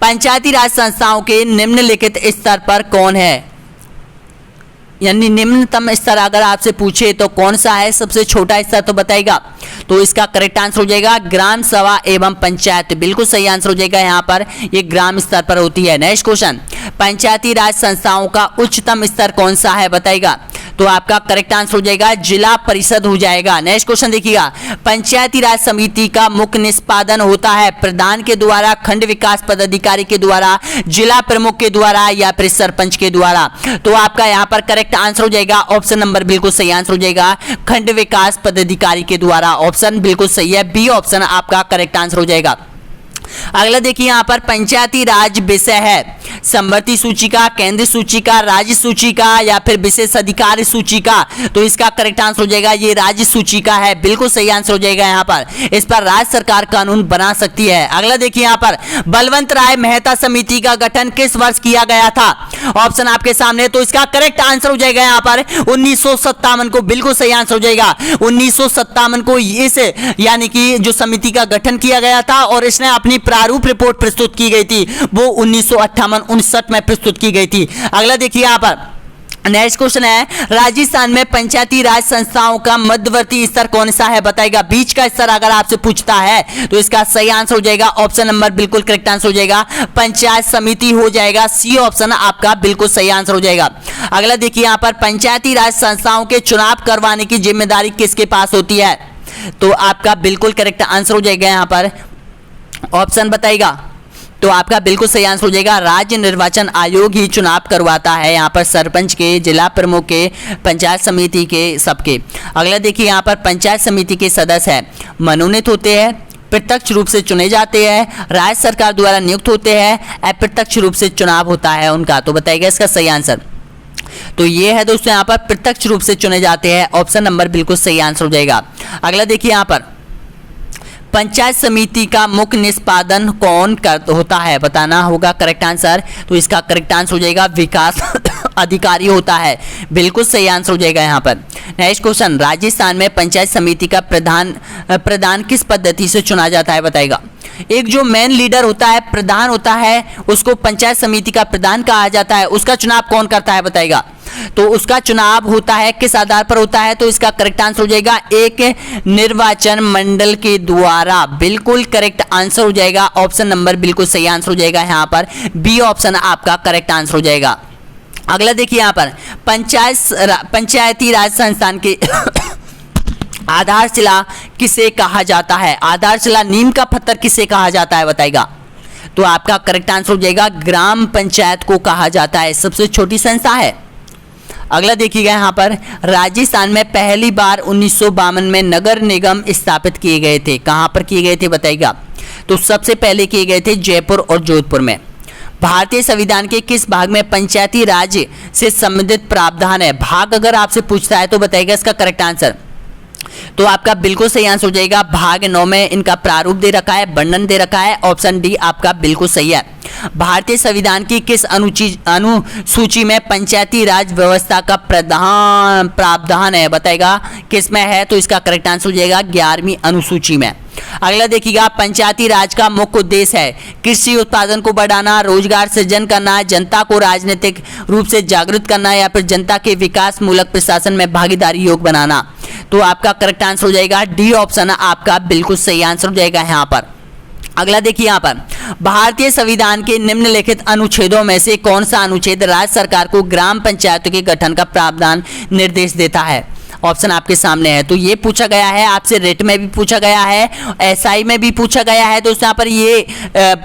पंचायती राज संस्थाओं के निम्नलिखित स्तर पर कौन है, यानी निम्नतम स्तर अगर आपसे पूछे तो कौन सा है, सबसे छोटा स्तर तो बताएगा। तो इसका करेक्ट आंसर हो जाएगा ग्राम सभा एवं पंचायत, बिल्कुल सही आंसर हो जाएगा यहाँ पर, ये ग्राम स्तर पर होती है। नेक्स्ट क्वेश्चन, पंचायती राज संस्थाओं का उच्चतम स्तर कौन सा है बताएगा। तो आपका करेक्ट आंसर हो जाएगा जिला परिषद हो जाएगा। नेक्स्ट क्वेश्चन देखिएगा, पंचायती राज समिति का मुख्य निष्पादन होता है प्रधान के द्वारा, खंड विकास पदाधिकारी के द्वारा, जिला प्रमुख के द्वारा या फिर सरपंच के द्वारा। तो आपका यहाँ पर करेक्ट आंसर हो जाएगा ऑप्शन नंबर बिल्कुल सही आंसर हो जाएगा खंड विकास पदाधिकारी के द्वारा, ऑप्शन बिल्कुल सही है, बी ऑप्शन आपका करेक्ट आंसर हो जाएगा। अगला देखिए यहाँ पर पंचायती राज विषय है समवर्ती सूचिका, केंद्रीय सूचिका, राज्य सूचिका या फिर विशेष अधिकार सूचिका। तो इसका करेक्ट आंसर हो जाएगा ये राज्य सूचिका है, बिल्कुल सही आंसर हो जाएगा यहाँ पर, इस पर राज्य सरकार कानून बना सकती है। अगला देखिए यहाँ पर बलवंत राय मेहता समिति का गठन किस वर्ष किया गया था, ऑप्शन आपके सामने। तो इसका करेक्ट आंसर हो जाएगा यहाँ पर 1957 को, बिल्कुल सही आंसर हो जाएगा 1957 को इस यानी कि जो समिति का गठन किया गया था और इसने अपनी प्रारूप रिपोर्ट प्रस्तुत की गई थी वो 1958-59 में प्रस्तुत की गई थी। अगला देखिए यहाँ पर नेक्स्ट क्वेश्चन है, राजस्थान में पंचायती राज संस्थाओं का मध्यवर्ती स्तर कौन सा है बताएगा। बीच का स्तर अगर आपसे पूछता है तो इसका सही आंसर हो जाएगा ऑप्शन नंबर बिल्कुल करेक्ट आंसर हो जाएगा पंचायत समिति हो जाएगा, सी ऑप्शन आपका बिल्कुल सही आंसर हो जाएगा। अगला देखिए यहाँ पर पंचायती राज संस्थाओं के चुनाव करवाने की जिम्मेदारी किसके पास होती है। तो आपका बिल्कुल करेक्ट आंसर हो जाएगा यहाँ पर ऑप्शन बताएगा। तो आपका बिल्कुल सही आंसर हो जाएगा राज्य निर्वाचन आयोग ही चुनाव करवाता है यहाँ पर सरपंच के, जिला प्रमुख के, पंचायत समिति के, सबके। अगला देखिए यहाँ पर पंचायत समिति के सदस्य है मनोनीत होते हैं, प्रत्यक्ष रूप से चुने जाते हैं, राज्य सरकार द्वारा नियुक्त होते हैं, अप्रत्यक्ष रूप से चुनाव होता है उनका। तो बताइएगा इसका सही आंसर। तो ये है दोस्तों यहाँ पर प्रत्यक्ष रूप से चुने जाते हैं। ऑप्शन नंबर बिल्कुल सही आंसर हो जाएगा। अगला देखिए यहाँ पर पंचायत समिति का मुख्य निष्पादन कौन होता है, बताना होगा करेक्ट आंसर। तो इसका करेक्ट आंसर हो जाएगा विकास अधिकारी होता है, बिल्कुल सही आंसर हो जाएगा यहाँ पर। नेक्स्ट क्वेश्चन, राजस्थान में पंचायत समिति का प्रधान किस पद्धति से चुना जाता है, बताएगा। एक जो मेन लीडर होता है, प्रधान होता है, उसको पंचायत समिति का प्रधान कहा जाता है। उसका चुनाव कौन करता है, बताएगा। तो उसका चुनाव होता है किस आधार पर होता है, तो इसका करेक्ट आंसर हो जाएगा एक निर्वाचन मंडल के द्वारा, बिल्कुल करेक्ट आंसर हो जाएगा। ऑप्शन नंबर बिल्कुल सही आंसर हो जाएगा यहाँ पर, बी ऑप्शन आपका करेक्ट आंसर हो जाएगा। अगला देखिए यहाँ पर पंचायती राज संस्थान के आधारशिला किसे कहा जाता है, आधारशिला नींव का पत्थर किसे कहा जाता है, बताएगा। तो आपका करेक्ट आंसर हो जाएगा ग्राम पंचायत को कहा जाता है, सबसे छोटी संस्था है। अगला देखिएगा यहाँ पर राजस्थान में पहली बार 1952 में नगर निगम स्थापित किए गए थे, कहाँ पर किए गए थे, बताइएगा। तो सबसे पहले किए गए थे जयपुर और जोधपुर में। भारतीय संविधान के किस भाग में पंचायती राज से संबंधित प्रावधान है, भाग अगर आपसे पूछता है तो बताइएगा इसका करेक्ट आंसर। तो आपका बिल्कुल सही आंसर हो जाएगा भाग 9 में इनका प्रारूप दे रखा है, वर्णन दे रखा है। ऑप्शन डी आपका बिल्कुल सही है। भारतीय संविधान की किस अनुसूची में पंचायती राज व्यवस्था का प्रावधान है, बताएगा किस में है। तो इसका करेक्ट आंसर हो जाएगा 11वीं अनुसूची में। अगला देखिएगा पंचायती राज का मुख्य उद्देश्य है कृषि उत्पादन को बढ़ाना, रोजगार सृजन करना, जनता को राजनीतिक रूप से जागरूक करना या फिर जनता के विकास मूलक प्रशासन में भागीदारी योग बनाना। तो आपका करेक्ट आंसर हो जाएगा डी ऑप्शन आपका बिल्कुल सही आंसर हो जाएगा यहाँ पर। अगला देखिए यहाँ पर भारतीय संविधान के निम्नलिखित अनुच्छेदों में से कौन सा अनुच्छेद राज्य सरकार को ग्राम पंचायतों के गठन का प्रावधान निर्देश देता है। ऑप्शन आपके सामने है। तो ये पूछा गया है आपसे, रेट में भी पूछा गया है, एसआई में भी पूछा गया है। दोस्तों यहाँ पर ये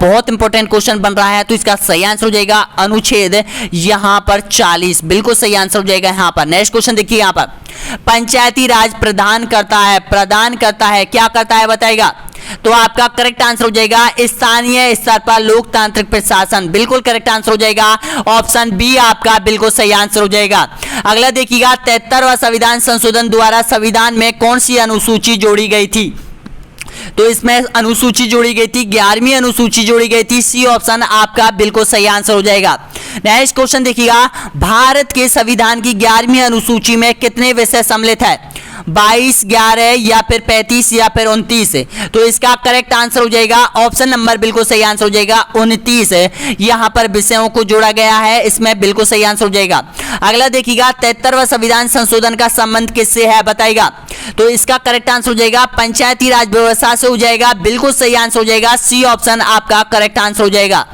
बहुत इंपॉर्टेंट क्वेश्चन बन रहा है। तो इसका सही आंसर हो जाएगा अनुच्छेद यहाँ पर 40, बिल्कुल सही आंसर हो जाएगा यहाँ पर। नेक्स्ट क्वेश्चन देखिए यहाँ पर पंचायती राज प्रदान करता है क्या करता है, बताएगा। तो आपका करेक्ट आंसर हो जाएगा स्थानीय स्तर पर लोकतांत्रिक प्रशासन, बिल्कुल करेक्ट आंसर हो जाएगा। ऑप्शन बी आपका बिल्कुल सही आंसर हो जाएगा। अगला देखिएगा 73वां संविधान संशोधन द्वारा संविधान में कौन सी अनुसूची जोड़ी गई थी। तो इसमें अनुसूची जोड़ी गई थी 11वीं अनुसूची जोड़ी गई थी, सी ऑप्शन आपका बिल्कुल सही आंसर हो जाएगा। नेक्स्ट क्वेश्चन देखिएगा भारत के संविधान की 11वीं अनुसूची में कितने विषय सम्मिलित है, 22, 11 या फिर 35 या फिर 29। तो इसका करेक्ट आंसर हो जाएगा ऑप्शन नंबर बिल्कुल सही आंसर हो जाएगा 29। यहाँ पर विषयों को जोड़ा गया है, इसमें बिल्कुल सही आंसर हो जाएगा। अगला देखिएगा 73वां संविधान संशोधन का संबंध किससे है, बताएगा। तो इसका करेक्ट आंसर हो जाएगा पंचायती राज व्यवस्था से हो जाएगा, बिल्कुल सही आंसर हो जाएगा, सी ऑप्शन आपका करेक्ट आंसर हो जाएगा।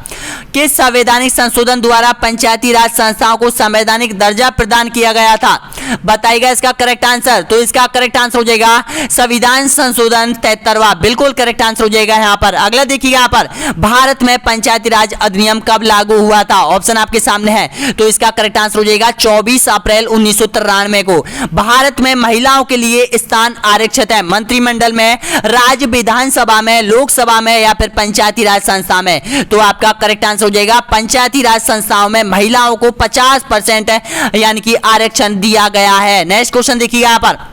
किस संवैधानिक संशोधन द्वारा पंचायती राज संस्थाओं को संवैधानिक दर्जा प्रदान किया गया था, बताइएगा इसका करेक्ट आंसर। तो इसका करेक्ट आंसर हो जाएगा संविधान संशोधन 73वां, बिल्कुल करेक्ट आंसर हो जाएगा यहाँ पर। अगला देखिए यहाँ पर भारत में पंचायती राज अधिनियम कब लागू हुआ था, ऑप्शन आपके सामने है। तो इसका करेक्ट आंसर हो जाएगा 24 अप्रैल 1993 को। भारत में महिलाओं के लिए स्थान आरक्षित है मंत्रिमंडल में, राज्य विधानसभा में, लोकसभा में या फिर पंचायती राज संस्था में। तो आपका करेक्ट आंसर हो जाएगा पंचायती राज संस्थाओं में महिलाओं को 50% यानी कि आरक्षण दिया गया है। नेक्स्ट क्वेश्चन देखिए यहाँ पर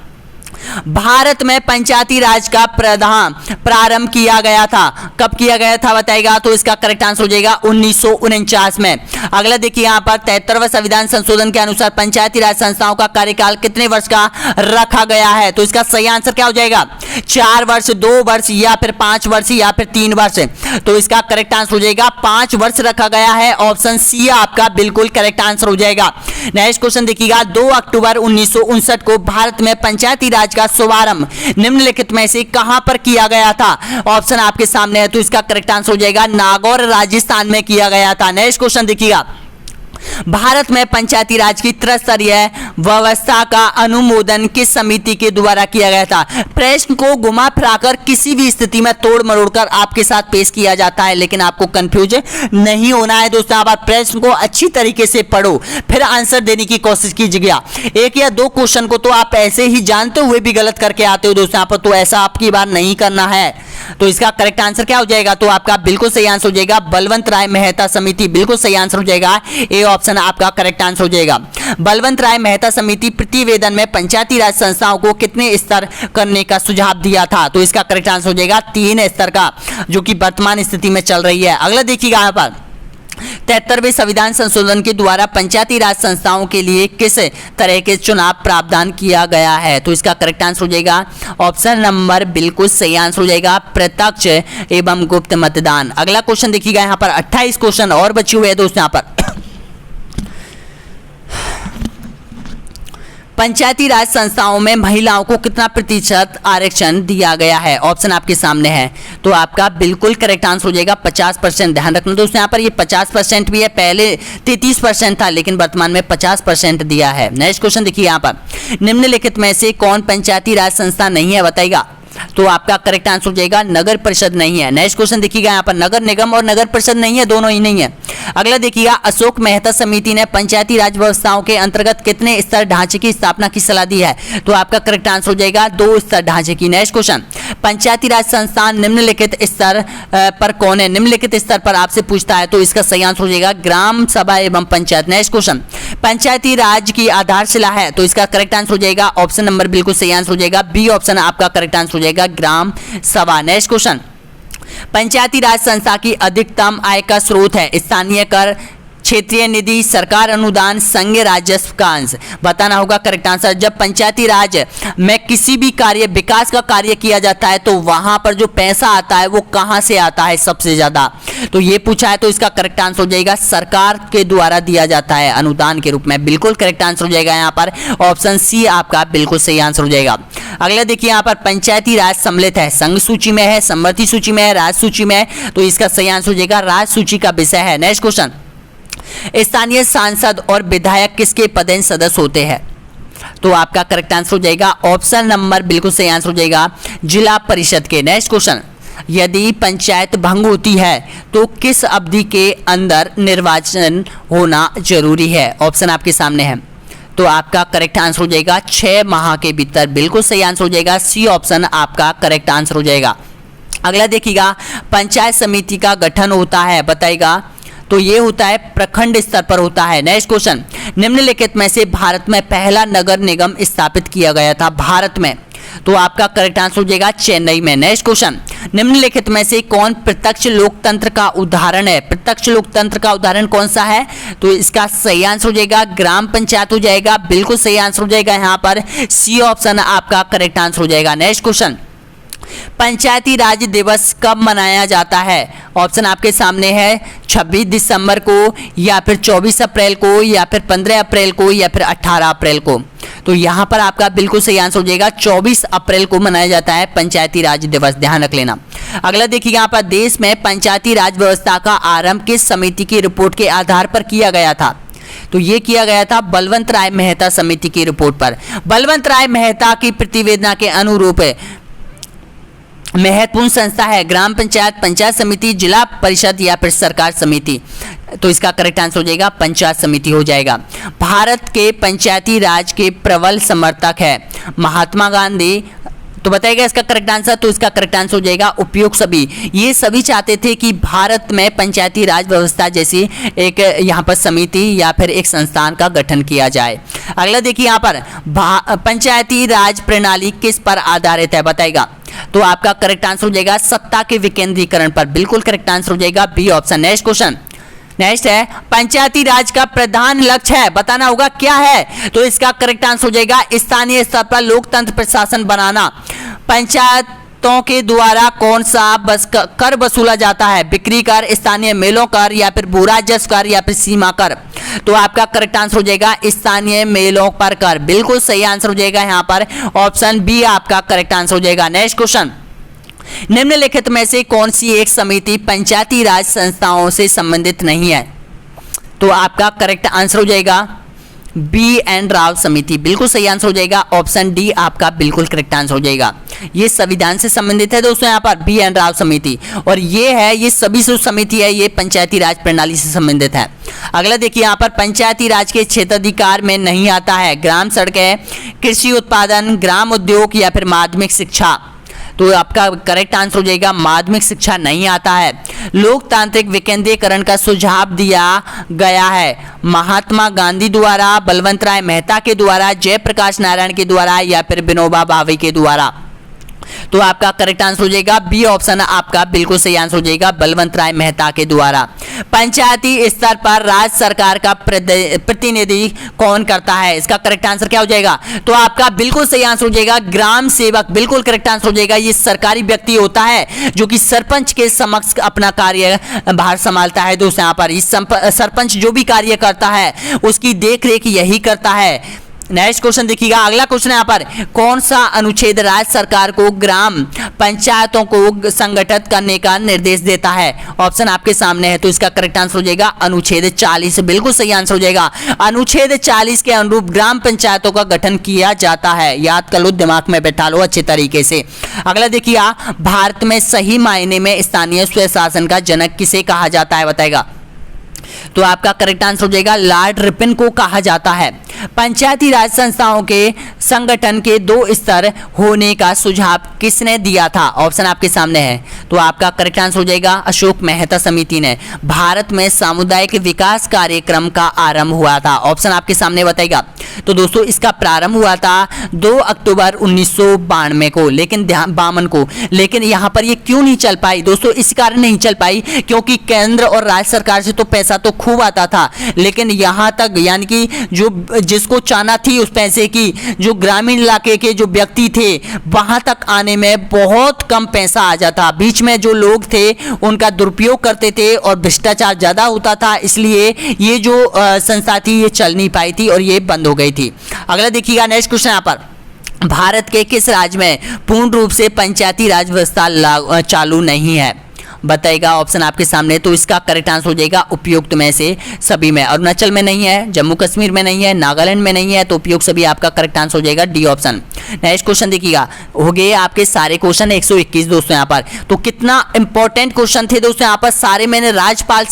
भारत में पंचायती राज का प्रारंभ किया गया था, कब किया गया था, बताएगा। तो इसका करेक्ट आंसर हो जाएगा 1949 में। अगला देखिए यहाँ पर 73वां संविधान संशोधन के अनुसार पंचायती राज संस्थाओं का कार्यकाल कितने वर्ष का रखा गया है। तो इसका सही आंसर क्या हो जाएगा, 4 वर्ष, 2 वर्ष या फिर 5 वर्ष या फिर 3 वर्ष। तो इसका करेक्ट आंसर हो जाएगा 5 वर्ष रखा गया है, ऑप्शन सी आपका बिल्कुल करेक्ट आंसर हो जाएगा। नेक्स्ट क्वेश्चन देखिएगा 2 अक्टूबर 1959 को भारत में पंचायती राज का शुभारंभ निम्नलिखित में से कहां पर किया गया था, ऑप्शन आपके सामने है। तो इसका करेक्ट आंसर हो जाएगा नागौर राजस्थान में किया गया था। नेक्स्ट क्वेश्चन देखिएगा भारत में पंचायती राज की त्रिस्तरीय व्यवस्था का अनुमोदन किस समिति के द्वारा किया गया था। प्रश्न को घुमा फिराकर किसी भी स्थिति में तोड़ मरोड़ कर आपके साथ पेश किया जाता है, लेकिन आपको कंफ्यूज नहीं होना है दोस्तों। आप प्रश्न को अच्छी तरीके से पढ़ो, फिर आंसर देने की कोशिश कीजिएगा। 1 या 2 क्वेश्चन को तो आप ऐसे ही जानते हुए भी गलत करके आते हो दोस्तों, यहाँ पर तो ऐसा आपकी बार नहीं करना है। तो इसका करेक्ट आंसर क्या हो जाएगा? तो आपका बिल्कुल सही आंसर हो जाएगा बलवंत राय मेहता समिति, बिल्कुल सही आंसर हो जाएगा, ए ऑप्शन आपका करेक्ट आंसर हो जाएगा। बलवंत राय मेहता समिति प्रतिवेदन में पंचायती राज संस्थाओं को कितने स्तर करने का सुझाव दिया था? तो इसका करेक्ट आंसर हो जाएगा 3 स्तर का, जो कि वर्तमान स्थिति में चल रही है। अगला देखिएगा यहाँ पर 73वें संविधान संशोधन के द्वारा पंचायती राज संस्थाओं के लिए किस तरह के चुनाव प्रावधान किया गया है? तो इसका करेक्ट आंसर हो जाएगा ऑप्शन नंबर बिल्कुल सही आंसर हो जाएगा प्रत्यक्ष एवं गुप्त मतदान। अगला क्वेश्चन देखिएगा यहाँ पर 28 क्वेश्चन और बचे हुए हैं दोस्तों। यहाँ पर पंचायती राज संस्थाओं में महिलाओं को कितना प्रतिशत आरक्षण दिया गया है? ऑप्शन आपके सामने है, तो आपका बिल्कुल करेक्ट आंसर हो जाएगा 50%। ध्यान रखना दोस्तों, यहाँ पर ये 50% भी है, पहले 33% था लेकिन वर्तमान में 50% दिया है। नेक्स्ट क्वेश्चन देखिए यहाँ पर, निम्नलिखित में से कौन पंचायती राज संस्था नहीं है बताइएगा? तो आपका करेक्ट आंसर हो जाएगा नगर परिषद नहीं है। नेक्स्ट क्वेश्चन देखिएगा यहाँ पर, नगर निगम और नगर परिषद नहीं है, दोनों ही नहीं है। अगला देखिएगा, अशोक मेहता समिति ने पंचायती राज व्यवस्थाओं के अंतर्गत कितने स्तर ढांचे की स्थापना की सलाह दी है? तो आपका करेक्ट आंसर हो जाएगा 2 स्तर ढांचे की। नेक्स्ट क्वेश्चन, पंचायती राज संस्थान निम्नलिखित स्तर पर कौन है? निम्नलिखित स्तर पर आपसे पूछता है, तो इसका सही आंसर हो जाएगा ग्राम सभा एवं पंचायत। नेक्स्ट क्वेश्चन, पंचायती राज की आधारशिला है, तो इसका करेक्ट आंसर हो जाएगा ऑप्शन नंबर बिल्कुल सही आंसर हो जाएगा बी ऑप्शन आपका करेक्ट आंसर हो जाएगा ग्राम सभा। नेक्स्ट क्वेश्चन, पंचायती राज संस्था की अधिकतम आय का स्रोत है? स्थानीय कर, क्षेत्रीय निधि, सरकार अनुदान, संघीय राजस्व का अंश। बताना होगा करेक्ट आंसर। जब पंचायती राज में किसी भी कार्य, विकास का कार्य किया जाता है, तो वहां पर जो पैसा आता है वो कहां से आता है सबसे ज्यादा? तो ये पूछा है, तो इसका करेक्ट आंसर हो जाएगा सरकार के द्वारा दिया जाता है अनुदान के रूप में। बिल्कुल करेक्ट आंसर हो जाएगा यहाँ पर ऑप्शन सी आपका बिल्कुल सही आंसर हो जाएगा। अगला देखिए यहाँ पर, पंचायती राज सम्मिलित है, संघ सूची में है, समवर्ती सूची में है, राज्य सूची में है, तो इसका सही आंसर हो जाएगा राज्य सूची का विषय है। नेक्स्ट क्वेश्चन, स्थानीय सांसद और विधायक किसके पदेन सदस्य होते हैं? तो आपका करेक्ट आंसर हो जाएगा ऑप्शन नंबर बिल्कुल सही आंसर हो जाएगा जिला परिषद के। नेक्स्ट क्वेश्चन, यदि पंचायत भंग होती है तो किस अवधि के अंदर निर्वाचन होना जरूरी है? ऑप्शन आपके सामने है, तो आपका करेक्ट आंसर हो जाएगा 6 माह के भीतर। बिल्कुल सही आंसर हो जाएगा सी ऑप्शन आपका करेक्ट आंसर हो जाएगा। अगला देखिएगा, पंचायत समिति का गठन होता है बताइएगा? तो ये होता है प्रखंड स्तर पर होता है। नेक्स्ट क्वेश्चन, निम्नलिखित में से भारत में पहला नगर निगम स्थापित किया गया था भारत में? तो आपका करेक्ट आंसर हो जाएगा चेन्नई में। नेक्स्ट क्वेश्चन, निम्नलिखित में से कौन प्रत्यक्ष लोकतंत्र का उदाहरण है? प्रत्यक्ष लोकतंत्र का उदाहरण कौन सा है? तो इसका सही आंसर हो जाएगा ग्राम पंचायत हो जाएगा। बिल्कुल सही आंसर हो जाएगा यहाँ पर सी ऑप्शन आपका करेक्ट आंसर हो जाएगा। नेक्स्ट क्वेश्चन, पंचायती राज दिवस कब मनाया जाता है? ऑप्शन आपके सामने है 26 दिसंबर को, या फिर 24 अप्रैल को, या फिर 15 अप्रैल को, या फिर 18 अप्रैल को। तो यहाँ पर आपका बिल्कुल सही आंसर हो जाएगा 24 अप्रैल को मनाया जाता है पंचायती राज दिवस, ध्यान रख लेना। अगला देखिएगा यहाँ पर, देश में पंचायती राज व्यवस्था का आरंभ किस समिति की रिपोर्ट के आधार पर किया गया था? तो ये किया गया था बलवंत राय मेहता समिति की रिपोर्ट पर। बलवंत राय मेहता की प्रतिवेदना के अनुरूप महत्वपूर्ण संस्था है ग्राम पंचायत, पंचायत समिति, जिला परिषद, या फिर सरकार समिति? तो इसका करेक्ट आंसर हो जाएगा पंचायत समिति हो जाएगा। भारत के पंचायती राज के प्रबल समर्थक है महात्मा गांधी, तो बताइएगा इसका करेक्ट आंसर? तो इसका करेक्ट आंसर हो जाएगा उपयुक्त सभी। ये सभी चाहते थे कि भारत में पंचायती राज व्यवस्था जैसी एक यहाँ पर समिति या फिर एक संस्थान का गठन किया जाए। अगला देखिए यहाँ पर, पंचायती राज प्रणाली किस पर आधारित है बताइएगा? तो आपका करेक्ट आंसर हो जाएगा सत्ता के विकेंद्रीकरण पर। बिल्कुल करेक्ट आंसर हो जाएगा B option. Next question, next है, पंचायती राज का प्रधान लक्ष्य है बताना होगा क्या है? तो इसका करेक्ट आंसर हो जाएगा स्थानीय स्तर पर लोकतंत्र प्रशासन बनाना। पंचायतों के द्वारा कौन सा कर वसूला जाता है? बिक्री कर, स्थानीय मेलों कर, या फिर भू राजस्व कर, या फिर सीमा कर? तो आपका करेक्ट आंसर हो जाएगा स्थानीय मेलों पर कर। बिल्कुल सही आंसर हो जाएगा यहाँ पर ऑप्शन बी आपका करेक्ट आंसर हो जाएगा। नेक्स्ट क्वेश्चन, निम्नलिखित में से कौन सी एक समिति पंचायती राज संस्थाओं से संबंधित नहीं है? तो आपका करेक्ट आंसर हो जाएगा बी एन राव समिति। बिल्कुल सही आंसर हो जाएगा ऑप्शन डी आपका बिल्कुल करेक्ट आंसर हो जाएगा। ये संविधान से संबंधित है दोस्तों यहाँ पर बी एन राव समिति, और ये है, ये सभी जो समिति है ये पंचायती राज प्रणाली से संबंधित है। अगला देखिए यहाँ पर, पंचायती राज के क्षेत्राधिकार में नहीं आता है ग्राम सड़कें, कृषि उत्पादन, ग्राम उद्योग, या फिर माध्यमिक शिक्षा? तो आपका करेक्ट आंसर हो जाएगा माध्यमिक शिक्षा नहीं आता है। लोकतांत्रिक विकेंद्रीकरण का सुझाव दिया गया है महात्मा गांधी द्वारा, बलवंत राय मेहता के द्वारा, जयप्रकाश नारायण के द्वारा या फिर विनोबा भावे के द्वारा। तो आपका करेक्ट आंसर हो जाएगा बी ऑप्शन आपका बिल्कुल सही आंसर हो जाएगा, बलवंत राय मेहता के द्वारा। पंचायती स्तर पर राज्य सरकार का प्रतिनिधि कौन करता है, इसका करेक्ट आंसर क्या हो जाएगा? तो आपका बिल्कुल सही आंसर हो जाएगा ग्राम सेवक, बिल्कुल करेक्ट आंसर हो जाएगा। ये सरकारी व्यक्ति होता है जो कि सरपंच के समक्ष अपना कार्य भार संभालता है। दोस्तों यहाँ पर इस सरपंच जो भी कार्य करता है उसकी देख रेख यही करता है। नेक्स्ट क्वेश्चन देखिएगा, अगला क्वेश्चन यहाँ पर कौन सा अनुच्छेद राज्य सरकार को ग्राम पंचायतों को संगठित करने का निर्देश देता है? ऑप्शन आपके सामने है, तो इसका करेक्ट आंसर हो जाएगा अनुच्छेद 40, बिल्कुल सही आंसर हो जाएगा। अनुच्छेद 40 के अनुरूप ग्राम पंचायतों का गठन किया जाता है। याद कर लो, दिमाग में बैठा लो अच्छे तरीके से। अगला देखिए, भारत में सही मायने में स्थानीय स्वशासन का जनक किसे कहा जाता है बताएगा? तो आपका करेक्ट आंसर हो जाएगा लॉर्ड रिपन को कहा जाता है। पंचायती राज संस्थाओं के संगठन के 2 स्तर होने का सुझाव किसने दिया था? ऑप्शन आपके सामने है, तो आपका करेक्ट आंसर हो जाएगा अशोक मेहता समिति ने। भारत में सामुदायिक विकास कार्यक्रम का आरंभ हुआ था। ऑप्शन आपके सामने बताएगा। तो दोस्तों इसका प्रारंभ हुआ था 2 अक्टूबर 1992 को, लेकिन 52 को। लेकिन यहाँ पर ये क्यों नहीं चल पाई दोस्तों? इस कारण नहीं चल पाई क्योंकि केंद्र और राज्य सरकार से तो पैसा तो खूब आता था, लेकिन यहाँ तक यानी कि जो जिसको चाहना थी उस पैसे की, जो ग्रामीण इलाके के जो व्यक्ति थे वहां तक आने में बहुत कम पैसा आ जाता। बीच में जो लोग थे उनका दुरुपयोग करते थे और भ्रष्टाचार ज्यादा होता था, इसलिए ये जो संस्था थी ये चल नहीं पाई थी और ये बंद हो गई थी। अगला देखिएगा, नेक्स्ट क्वेश्चन यहाँ पर भारत के किस राज्य में पूर्ण रूप से पंचायती राज व्यवस्था चालू नहीं है बताएगा? ऑप्शन आपके सामने, तो इसका करेक्ट आंसर हो जाएगा उपयुक्त में से सभी में। अरुणाचल में नहीं है, जम्मू कश्मीर में नहीं है, नागालैंड में नहीं है, तो उपयुक्त सभी आपका करेक्ट आंसर हो जाएगा डी ऑप्शन। नेक्स्ट क्वेश्चन देखिएगा, हो गए आपके सारे क्वेश्चन 121 दोस्तों यहाँ पर। तो कितना इंपॉर्टेंट क्वेश्चन थे दोस्तों यहाँ पर, सारे मैंने राज्यपाल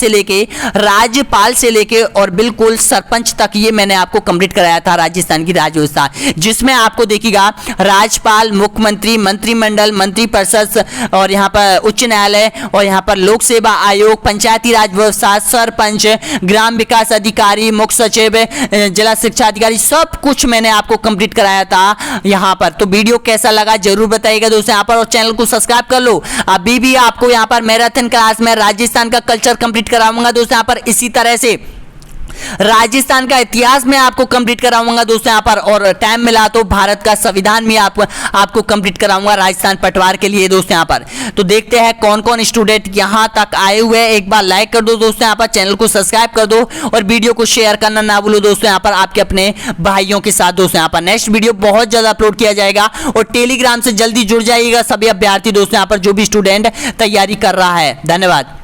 से लेके और बिल्कुल सरपंच तक ये मैंने आपको कंप्लीट कराया था राजस्थान की राज्य व्यवस्था, जिसमें आपको देखिएगा राज्यपाल, मुख्यमंत्री, मंत्रिमंडल, मंत्रिपरिषद और यहाँ पर उच्च न्यायालय और यहाँ पर लोक सेवा आयोग, पंचायती राज व्यवस्था, सरपंच, ग्राम विकास अधिकारी, मुख्य सचिव, जिला शिक्षा अधिकारी, सब कुछ मैंने आपको कंप्लीट कराया था यहाँ पर। तो वीडियो कैसा लगा जरूर बताइएगा दोस्तों यहाँ पर, और चैनल को सब्सक्राइब कर लो। अभी भी आपको यहाँ पर मैराथन क्लास में राजस्थान का कल्चर कंप्लीट कराऊंगा दोस्तों यहाँ पर, इसी तरह से राजस्थान का इतिहास में आपको कंप्लीट कराऊंगा दोस्तों यहाँ पर, और टाइम मिला तो भारत का संविधान भी आपको कंप्लीट कराऊंगा राजस्थान पटवार के लिए दोस्तों यहाँ पर। तो देखते हैं कौन कौन स्टूडेंट यहाँ तक आए हुए हैं। एक बार लाइक कर दो दोस्तों यहाँ पर, चैनल को सब्सक्राइब कर दो और वीडियो को शेयर करना ना भूलो दोस्तों यहाँ पर आपके अपने भाइयों के साथ दोस्तों यहाँ पर। नेक्स्ट वीडियो बहुत ज्यादा अपलोड किया जाएगा और टेलीग्राम से जल्दी जुड़ जाइएगा सभी अभ्यर्थी दोस्तों यहाँ पर, जो भी स्टूडेंट तैयारी कर रहा है। धन्यवाद।